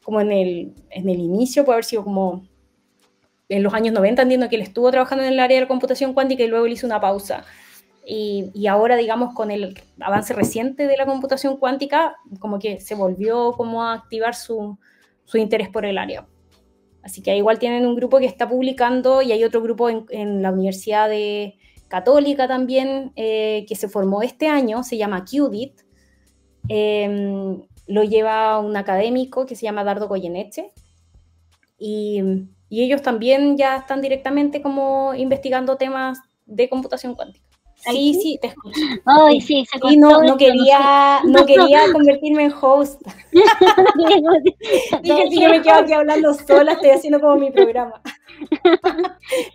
como en el inicio, puede haber sido como en los años 90, entiendo que él estuvo trabajando en el área de computación cuántica y luego él hizo una pausa. Y ahora, digamos, con el avance reciente de la computación cuántica, como que se volvió como a activar su interés por el área. Así que igual tienen un grupo que está publicando, y hay otro grupo en la Universidad Católica también, que se formó este año, se llama Qubit. Lo lleva un académico que se llama Dardo Goyeneche, y ellos también ya están directamente como investigando temas de computación cuántica. Sí, te escucho. Ay, sí, se y no quería convertirme en host. Dije, si yo me quedo aquí hablando sola, estoy haciendo como mi programa.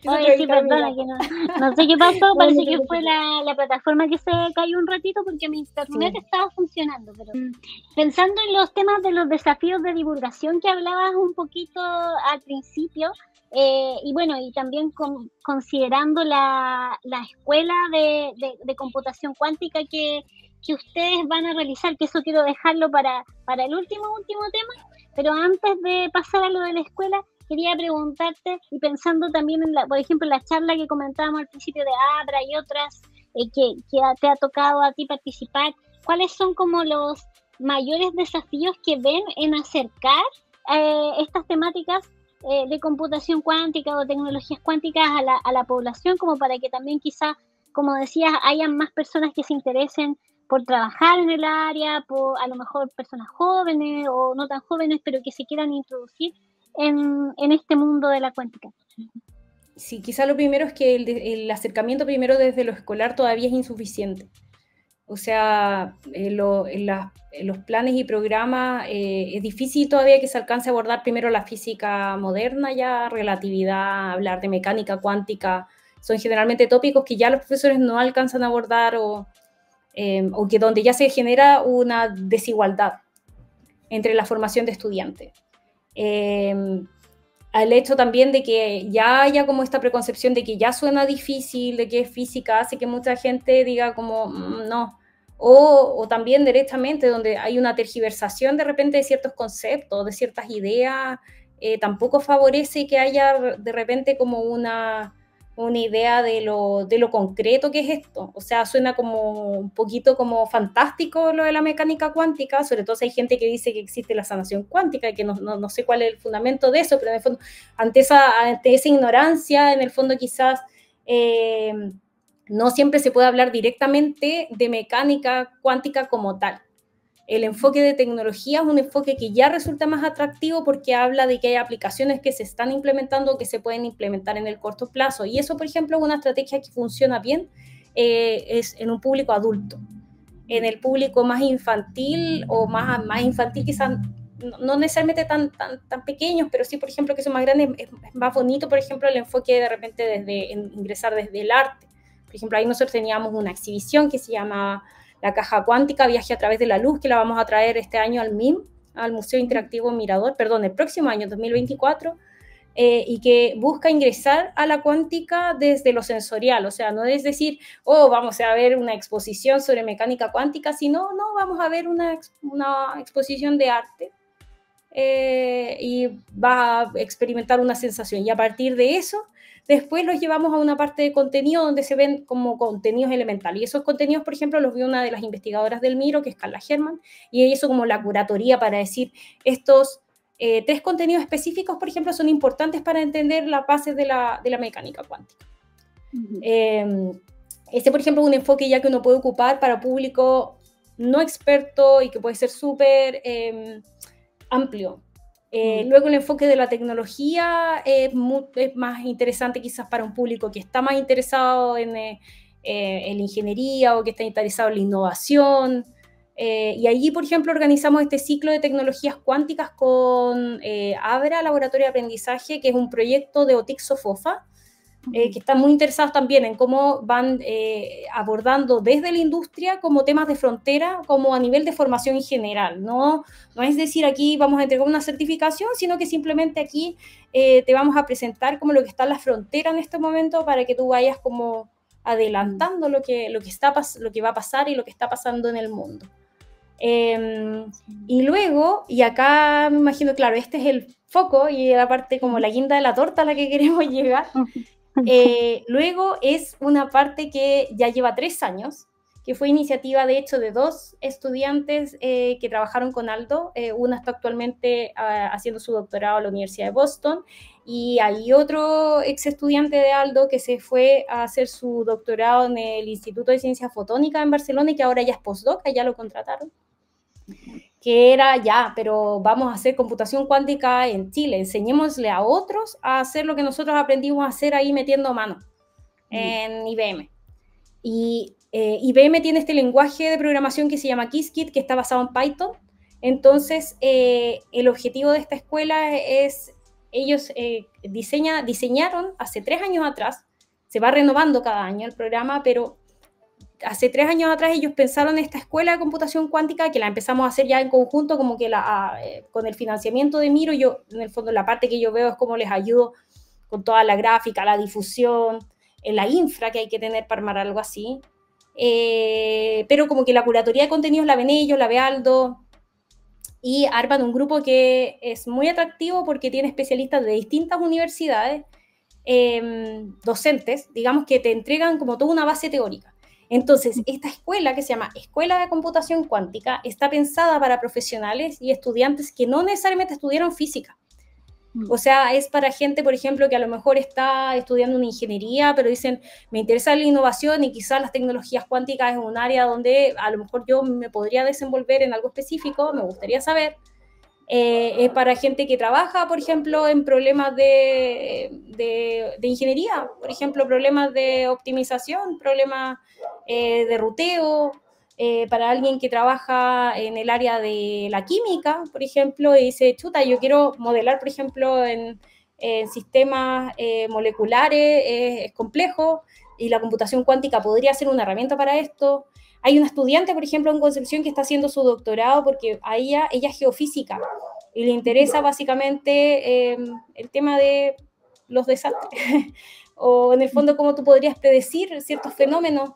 Oye, sí, perdona, que no sé qué pasó, parece que fue la plataforma que se cayó un ratito porque mi internet estaba funcionando. Pero pensando en los temas de los desafíos de divulgación que hablabas un poquito al principio, y bueno, y también considerando la escuela de computación cuántica que ustedes van a realizar, que eso quiero dejarlo para el último tema, pero antes de pasar a lo de la escuela, quería preguntarte, y pensando también por ejemplo, en la charla que comentábamos al principio de Abra y otras que te ha tocado a ti participar, cuáles son como los mayores desafíos que ven en acercar estas temáticas de computación cuántica o tecnologías cuánticas a la población, como para que también quizá, como decías, hayan más personas que se interesen por trabajar en el área, por a lo mejor personas jóvenes o no tan jóvenes, pero que se quieran introducir en este mundo de la cuántica? Sí, quizá lo primero es que el acercamiento primero desde lo escolar todavía es insuficiente. O sea, en los planes y programas es difícil todavía que se alcance a abordar primero la física moderna, ya relatividad, hablar de mecánica cuántica. Son generalmente tópicos que ya los profesores no alcanzan a abordar o que donde ya se genera una desigualdad entre la formación de estudiantes. Al hecho también de que ya haya como esta preconcepción de que ya suena difícil, de que es física, hace que mucha gente diga como no. O también directamente donde hay una tergiversación de repente de ciertos conceptos, de ciertas ideas, tampoco favorece que haya de repente como una idea de lo concreto que es esto. O sea, suena como un poquito como fantástico lo de la mecánica cuántica, sobre todo si hay gente que dice que existe la sanación cuántica y que no sé cuál es el fundamento de eso, pero en el fondo, ante esa ignorancia, en el fondo quizás no siempre se puede hablar directamente de mecánica cuántica como tal. El enfoque de tecnología es un enfoque que ya resulta más atractivo porque habla de que hay aplicaciones que se están implementando o que se pueden implementar en el corto plazo. Y eso, por ejemplo, es una estrategia que funciona bien es en un público adulto. En el público más infantil o más infantil quizás no necesariamente tan pequeños, pero sí, por ejemplo, que son más grandes, es más bonito, por ejemplo, el enfoque de repente ingresar desde el arte. Por ejemplo, ahí nosotros teníamos una exhibición que se llama La Caja Cuántica, Viaje a través de la Luz, que la vamos a traer este año al MIM, al Museo Interactivo Mirador, perdón, el próximo año, 2024, y que busca ingresar a la cuántica desde lo sensorial, o sea, no es decir, vamos a ver una exposición sobre mecánica cuántica, sino, no, vamos a ver una exposición de arte, y va a experimentar una sensación, y a partir de eso después los llevamos a una parte de contenido donde se ven como contenidos elementales. Y esos contenidos, por ejemplo, los vio una de las investigadoras del MIRO, que es Carla Herman, y ella hizo como la curatoría para decir estos 3 contenidos específicos, por ejemplo, son importantes para entender las bases de la mecánica cuántica. Este, por ejemplo, es un enfoque ya que uno puede ocupar para público no experto y que puede ser súper amplio. Luego el enfoque de la tecnología es más interesante quizás para un público que está más interesado en la ingeniería o que está interesado en la innovación. Y allí, por ejemplo, organizamos este ciclo de tecnologías cuánticas con Abra, Laboratorio de Aprendizaje, que es un proyecto de OTIC Sofofa, que están muy interesados también en cómo van abordando desde la industria como temas de frontera, como a nivel de formación en general. No es decir, aquí vamos a entregar una certificación, sino que simplemente aquí te vamos a presentar como lo que está en la frontera en este momento para que tú vayas como adelantando lo que va a pasar y lo que está pasando en el mundo. Y luego, y acá me imagino, claro, este es el foco y la parte como la guinda de la torta a la que queremos llegar. Luego es una parte que ya lleva 3 años, que fue iniciativa de hecho de 2 estudiantes que trabajaron con Aldo. Una está actualmente haciendo su doctorado en la Universidad de Boston, y hay otro ex estudiante de Aldo que se fue a hacer su doctorado en el Instituto de Ciencia Fotónica en Barcelona y que ahora ya es postdoc, ya lo contrataron. Que era ya, pero vamos a hacer computación cuántica en Chile, enseñémosle a otros a hacer lo que nosotros aprendimos a hacer ahí metiendo mano en IBM. Y IBM tiene este lenguaje de programación que se llama Qiskit, que está basado en Python. Entonces, el objetivo de esta escuela es, ellos diseñaron hace 3 años atrás, se va renovando cada año el programa, pero hace 3 años atrás ellos pensaron en esta escuela de computación cuántica, que la empezamos a hacer ya en conjunto, como que con el financiamiento de Miro. Yo, en el fondo, la parte que yo veo es cómo les ayudo con toda la gráfica, la difusión, la infra que hay que tener para armar algo así. Pero como que la curatoría de contenidos la ven ellos, la ve Aldo, y arman un grupo que es muy atractivo porque tiene especialistas de distintas universidades, docentes, digamos, que te entregan como toda una base teórica. Entonces, esta escuela, que se llama Escuela de Computación Cuántica, está pensada para profesionales y estudiantes que no necesariamente estudiaron física. O sea, es para gente, por ejemplo, que a lo mejor está estudiando una ingeniería, pero dicen, me interesa la innovación y quizás las tecnologías cuánticas es un área donde a lo mejor yo me podría desenvolver en algo específico, me gustaría saber. Es para gente que trabaja, por ejemplo, en problemas de ingeniería, por ejemplo, problemas de optimización, problemas de ruteo, para alguien que trabaja en el área de la química, por ejemplo, y dice, chuta, yo quiero modelar, por ejemplo, en sistemas moleculares, es complejo, y la computación cuántica podría ser una herramienta para esto. Hay una estudiante, por ejemplo, en Concepción que está haciendo su doctorado porque a ella es geofísica y le interesa básicamente el tema de los desastres o en el fondo cómo tú podrías predecir ciertos fenómenos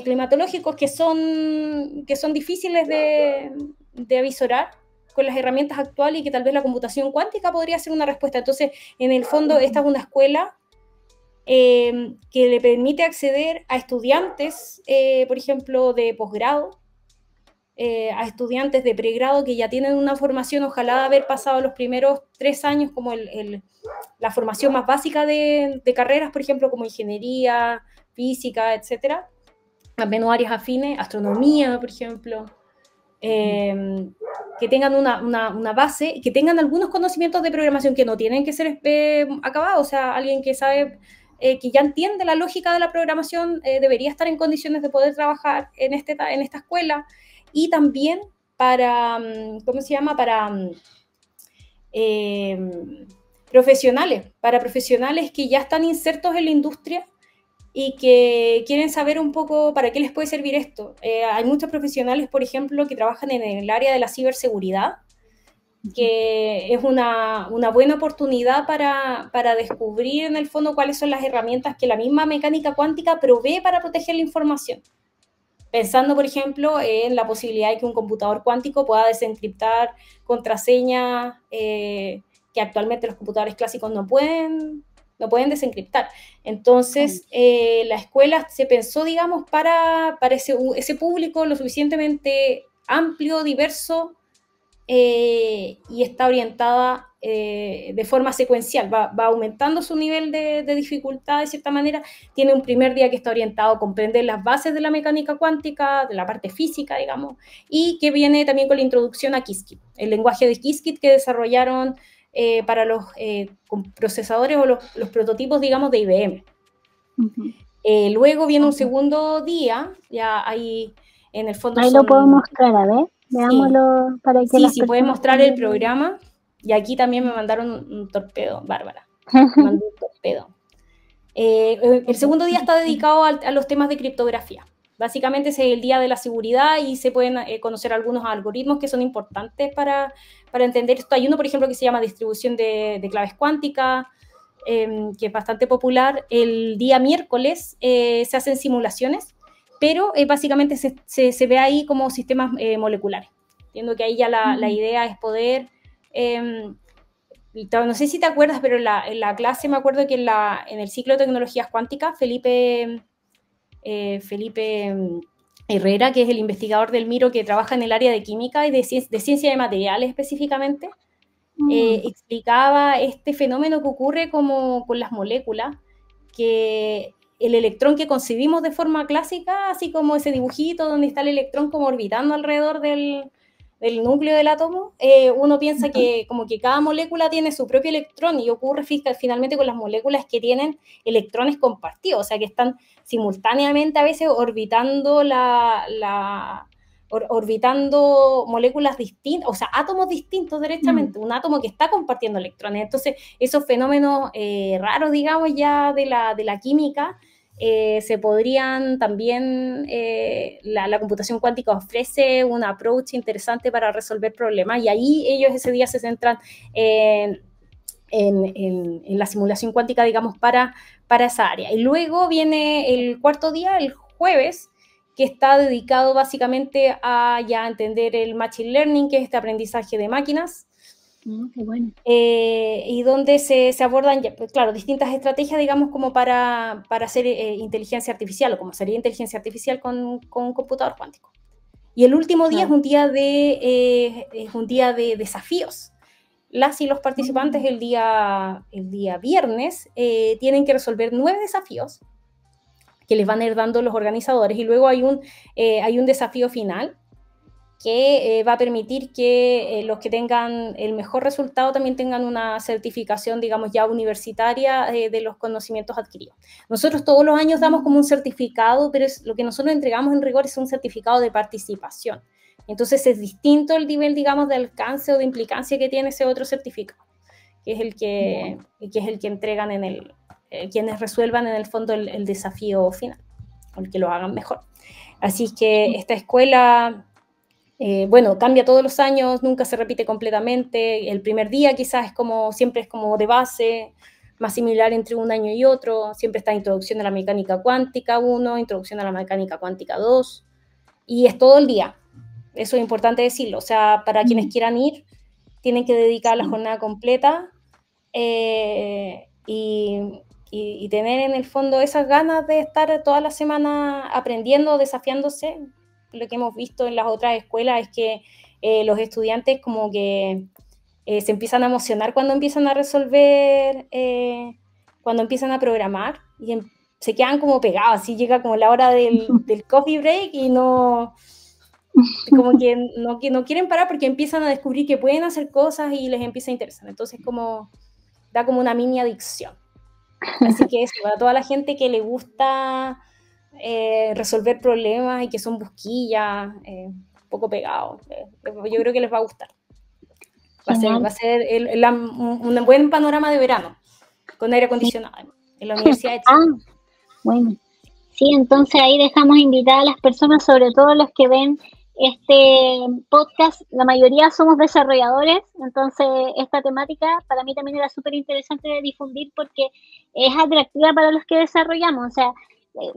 climatológicos que son difíciles de avisorar con las herramientas actuales y que tal vez la computación cuántica podría ser una respuesta. Entonces, en el fondo, esta es una escuela que le permite acceder a estudiantes, por ejemplo, de posgrado, a estudiantes de pregrado que ya tienen una formación, ojalá haber pasado los primeros 3 años como la formación más básica de carreras, por ejemplo, como ingeniería, física, etcétera, también áreas afines, astronomía, por ejemplo, que tengan una base, que tengan algunos conocimientos de programación que no tienen que ser acabados, o sea, alguien que sabe, que ya entiende la lógica de la programación, debería estar en condiciones de poder trabajar en esta escuela, y también para, ¿cómo se llama? Para profesionales que ya están insertos en la industria y que quieren saber un poco para qué les puede servir esto. Hay muchos profesionales, por ejemplo, que trabajan en el área de la ciberseguridad, que es una buena oportunidad para descubrir en el fondo cuáles son las herramientas que la misma mecánica cuántica provee para proteger la información. Pensando, por ejemplo, en la posibilidad de que un computador cuántico pueda desencriptar contraseñas que actualmente los computadores clásicos no pueden desencriptar. Entonces, la escuela se pensó, digamos, para ese público lo suficientemente amplio, diverso, y está orientada de forma secuencial, va aumentando su nivel de dificultad de cierta manera. Tiene un primer día que está orientado a comprender las bases de la mecánica cuántica, de la parte física, digamos, y que viene también con la introducción a Qiskit, el lenguaje de Qiskit que desarrollaron para los procesadores o los prototipos, digamos, de IBM. Luego viene un segundo día, ya ahí en el fondo ahí lo puedo mostrar, a ver, veámoslo para que las personas pueden mostrar el programa. Y aquí también me mandaron un torpedo, Bárbara. Me mandó un torpedo. El segundo día está dedicado a los temas de criptografía. Básicamente es el día de la seguridad y se pueden conocer algunos algoritmos que son importantes para entender esto. Hay uno, por ejemplo, que se llama distribución de claves cuánticas, que es bastante popular. El día miércoles se hacen simulaciones, pero básicamente se ve ahí como sistemas moleculares. Entiendo que ahí ya la idea es poder... no sé si te acuerdas, pero en la clase me acuerdo que en el ciclo de tecnologías cuánticas, Felipe Herrera, que es el investigador del MIRO que trabaja en el área de química y de ciencia de materiales específicamente, explicaba este fenómeno que ocurre como con las moléculas, que el electrón que concebimos de forma clásica, así como ese dibujito donde está el electrón como orbitando alrededor del núcleo del átomo, uno piensa que como que cada molécula tiene su propio electrón, y ocurre finalmente con las moléculas que tienen electrones compartidos, o sea que están simultáneamente a veces orbitando orbitando moléculas distintas, o sea, átomos distintos derechamente, un átomo que está compartiendo electrones. Entonces, esos fenómenos raros, digamos, ya de la química, se podrían también, la computación cuántica ofrece un approach interesante para resolver problemas, y ahí ellos ese día se centran en la simulación cuántica, digamos, para esa área. Y luego viene el cuarto día, el jueves, que está dedicado básicamente a ya entender el Machine Learning, que es este aprendizaje de máquinas, Qué bueno. Y donde se abordan, pues, claro, distintas estrategias, digamos, como para hacer inteligencia artificial, o como sería inteligencia artificial con computador cuántico. Y el último día es un día de desafíos. Las y los participantes el día viernes tienen que resolver 9 desafíos que les van a ir dando los organizadores, y luego hay un desafío final que va a permitir que los que tengan el mejor resultado también tengan una certificación, digamos, ya universitaria de los conocimientos adquiridos. Nosotros todos los años damos como un certificado, pero lo que nosotros entregamos en rigor es un certificado de participación. Entonces es distinto el nivel, digamos, de alcance o de implicancia que tiene ese otro certificado, que es el que entregan quienes resuelvan en el fondo el desafío final, o el que lo hagan mejor. Así que esta escuela... bueno, cambia todos los años, nunca se repite completamente. El primer día quizás siempre es como de base, más similar entre un año y otro. Siempre está introducción a la mecánica cuántica 1, introducción a la mecánica cuántica 2, y es todo el día. Eso es importante decirlo. O sea, para quienes quieran ir, tienen que dedicar la jornada completa y tener en el fondo esas ganas de estar toda la semana aprendiendo, desafiándose. Lo que hemos visto en las otras escuelas es que los estudiantes como que se empiezan a emocionar cuando empiezan a resolver, cuando empiezan a programar, y se quedan como pegados, así llega como la hora del coffee break y no, como que no quieren parar porque empiezan a descubrir que pueden hacer cosas y les empieza a interesar. Entonces da como una mini adicción. Así que eso, para toda la gente que le gusta resolver problemas y que son busquillas, un poco pegados, yo creo que les va a gustar. Va a ser un buen panorama de verano, con aire acondicionado en la Universidad de Chile. Bueno. Sí, entonces ahí dejamos invitadas a las personas, sobre todo los que ven este podcast. La mayoría somos desarrolladores, entonces esta temática para mí también era súper interesante de difundir porque es atractiva para los que desarrollamos. O sea,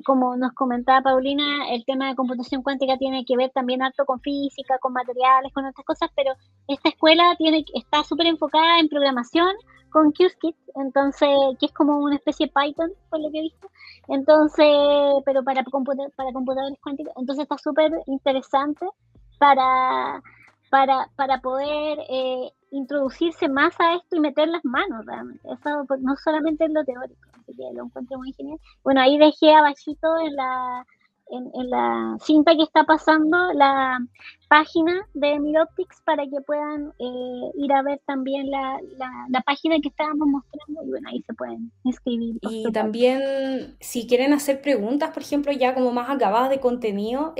como nos comentaba Paulina, el tema de computación cuántica tiene que ver también harto con física, con materiales, con otras cosas, pero esta escuela está súper enfocada en programación con Qiskit, entonces, que es como una especie de Python, por lo que he visto. Entonces, pero para computadores cuánticos, entonces está súper interesante para poder introducirse más a esto y meter las manos realmente. Eso no solamente en lo teórico, así que lo encuentro muy genial. Bueno, ahí dejé abajito en la cinta que está pasando la página de Midoptics para que puedan ir a ver también la página que estábamos mostrando, y bueno, ahí se pueden inscribir. Y también, si quieren hacer preguntas, por ejemplo, ya como más acabadas de contenido,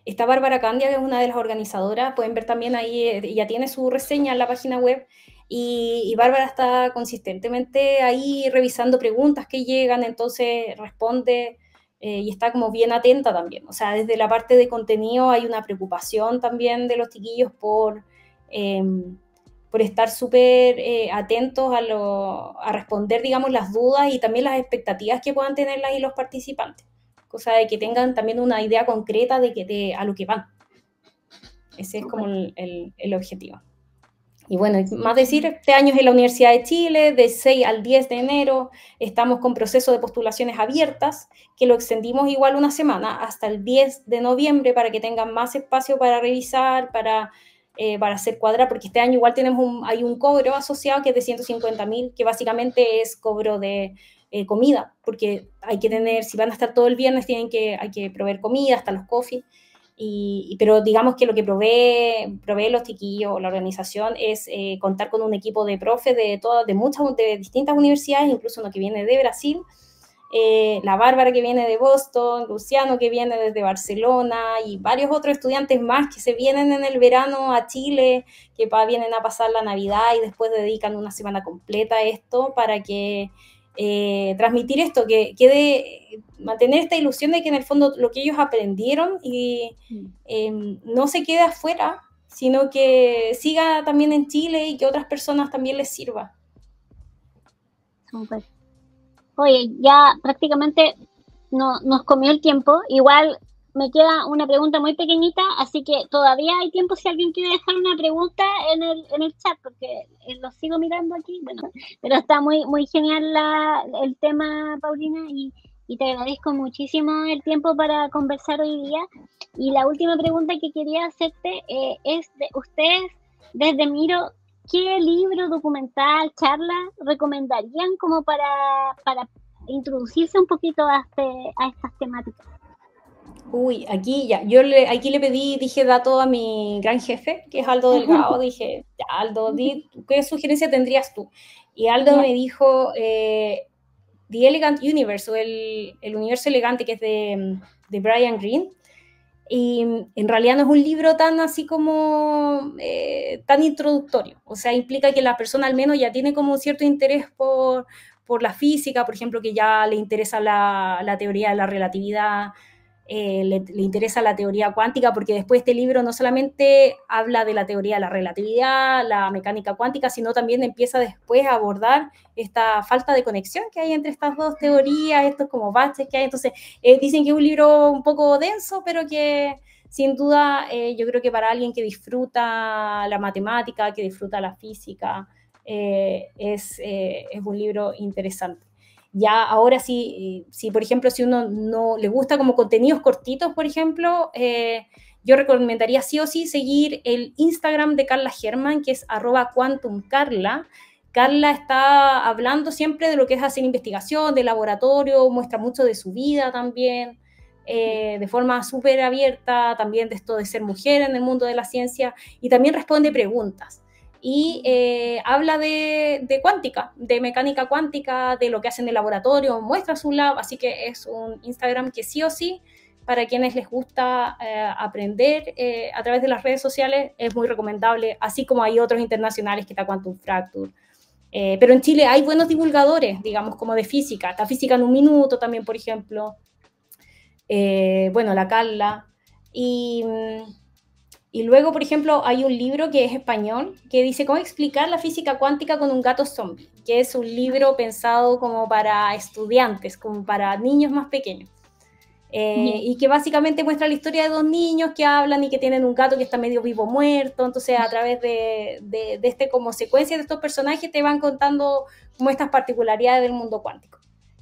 está Bárbara Candia, que es una de las organizadoras. Pueden ver también ahí, ya tiene su reseña en la página web, y Bárbara está consistentemente ahí revisando preguntas que llegan, entonces responde y está como bien atenta también. O sea, desde la parte de contenido hay una preocupación también de los chiquillos por estar súper atentos a responder, digamos, las dudas y también las expectativas que puedan tener las y los participantes, cosa de que tengan también una idea concreta a lo que van. Ese es como el objetivo. Y bueno, más decir, este año es en la Universidad de Chile, de 6 al 10 de enero, estamos con proceso de postulaciones abiertas, que lo extendimos igual una semana, hasta el 10 de noviembre, para que tengan más espacio para revisar, para hacer cuadrar, porque este año igual hay un cobro asociado que es de 150.000, que básicamente es cobro de comida, porque hay que tener, si van a estar todo el viernes, hay que proveer comida, hasta los coffee. Pero digamos que lo que provee los chiquillos, la organización, es contar con un equipo de profes de distintas universidades, incluso uno que viene de Brasil, la Bárbara que viene de Boston, Luciano que viene desde Barcelona, y varios otros estudiantes más que se vienen en el verano a Chile, que vienen a pasar la Navidad y después dedican una semana completa a esto para que transmitir esto, mantener esta ilusión de que en el fondo lo que ellos aprendieron y no se quede afuera, sino que siga también en Chile y que otras personas también les sirva. Súper. Oye, ya prácticamente nos comió el tiempo. Igual me queda una pregunta muy pequeñita, así que todavía hay tiempo si alguien quiere dejar una pregunta en el chat, porque lo sigo mirando aquí, bueno, pero está muy, muy genial el tema, Paulina, y te agradezco muchísimo el tiempo para conversar hoy día. Y la última pregunta que quería hacerte es, ustedes, desde Miro, ¿qué libro, documental, charla recomendarían como para introducirse un poquito a estas temáticas? Uy, aquí ya, aquí le pedí, dije dato a mi gran jefe, que es Aldo Delgado, dije, ya, Aldo, ¿qué sugerencia tendrías tú? Y Aldo me dijo The Elegant Universe, o el universo elegante, que es de Brian Greene. Y en realidad no es un libro tan así como tan introductorio, o sea, implica que la persona al menos ya tiene como un cierto interés por la física, por ejemplo, que ya le interesa la teoría de la relatividad, le interesa la teoría cuántica, porque después este libro no solamente habla de la teoría de la relatividad, la mecánica cuántica, sino también empieza después a abordar esta falta de conexión que hay entre estas dos teorías, estos como baches que hay. Entonces, dicen que es un libro un poco denso, pero que sin duda yo creo que para alguien que disfruta la matemática, que disfruta la física, es un libro interesante. Ya ahora sí, por ejemplo, si uno no le gusta como contenidos cortitos, por ejemplo, yo recomendaría sí o sí seguir el Instagram de Carla Germán, que es @quantumcarla. Carla está hablando siempre de lo que es hacer investigación, de laboratorio, muestra mucho de su vida también, de forma súper abierta, también de esto de ser mujer en el mundo de la ciencia, y también responde preguntas. Y habla de cuántica, de mecánica cuántica, de lo que hacen en el laboratorio, muestra su lab, así que es un Instagram que sí o sí, para quienes les gusta aprender a través de las redes sociales, es muy recomendable, así como hay otros internacionales que está Quantum Fracture. Pero en Chile hay buenos divulgadores, digamos, como de física, está Física en un Minuto también, por ejemplo, bueno, la Carla, y luego, por ejemplo, hay un libro que es español, que dice cómo explicar la física cuántica con un gato zombie, que es un libro pensado como para estudiantes, como para niños más pequeños. Y que básicamente muestra la historia de dos niños que hablan y que tienen un gato que está medio vivo muerto. Entonces, a través de este como secuencia de estos personajes te van contando como estas particularidades del mundo cuántico.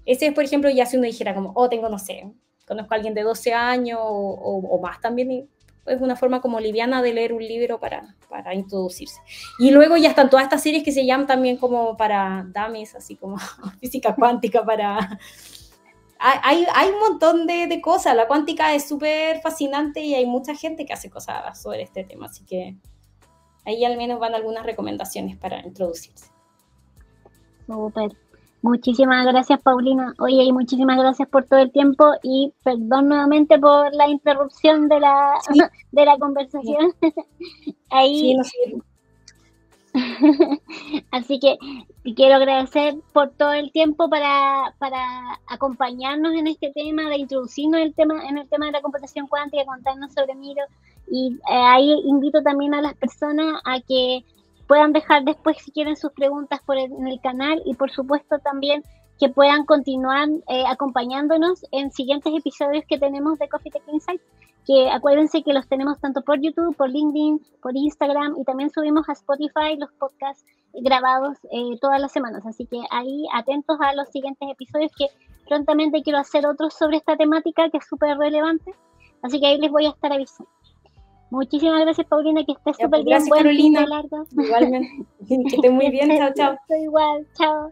Ese es, por ejemplo, ya si uno dijera como, tengo, no sé, conozco a alguien de 12 años o más también, y es una forma como liviana de leer un libro para introducirse. Y luego ya están todas estas series que se llaman también como para dummies, así como física cuántica, para... Hay un montón de cosas. La cuántica es súper fascinante y hay mucha gente que hace cosas sobre este tema, así que ahí al menos van algunas recomendaciones para introducirse. Súper. Muchísimas gracias, Paulina. Oye, y muchísimas gracias por todo el tiempo y perdón nuevamente por la interrupción de la conversación. Ahí, sí, no sé. Así que quiero agradecer por todo el tiempo para acompañarnos en este tema, de introducirnos en el tema de la computación cuántica, contarnos sobre Miro. Y ahí invito también a las personas a que puedan dejar después, si quieren, sus preguntas en el canal, y por supuesto también que puedan continuar acompañándonos en siguientes episodios que tenemos de Coffee Tech Insights, que acuérdense que los tenemos tanto por YouTube, por LinkedIn, por Instagram, y también subimos a Spotify los podcasts grabados todas las semanas, así que ahí atentos a los siguientes episodios, que prontamente quiero hacer otros sobre esta temática que es súper relevante, así que ahí les voy a estar avisando. Muchísimas gracias, Paulina, que estés súper bien. Gracias, Carolina. Largo. Igualmente. Que estés muy bien. Chao, chao. Estoy igual. Chao.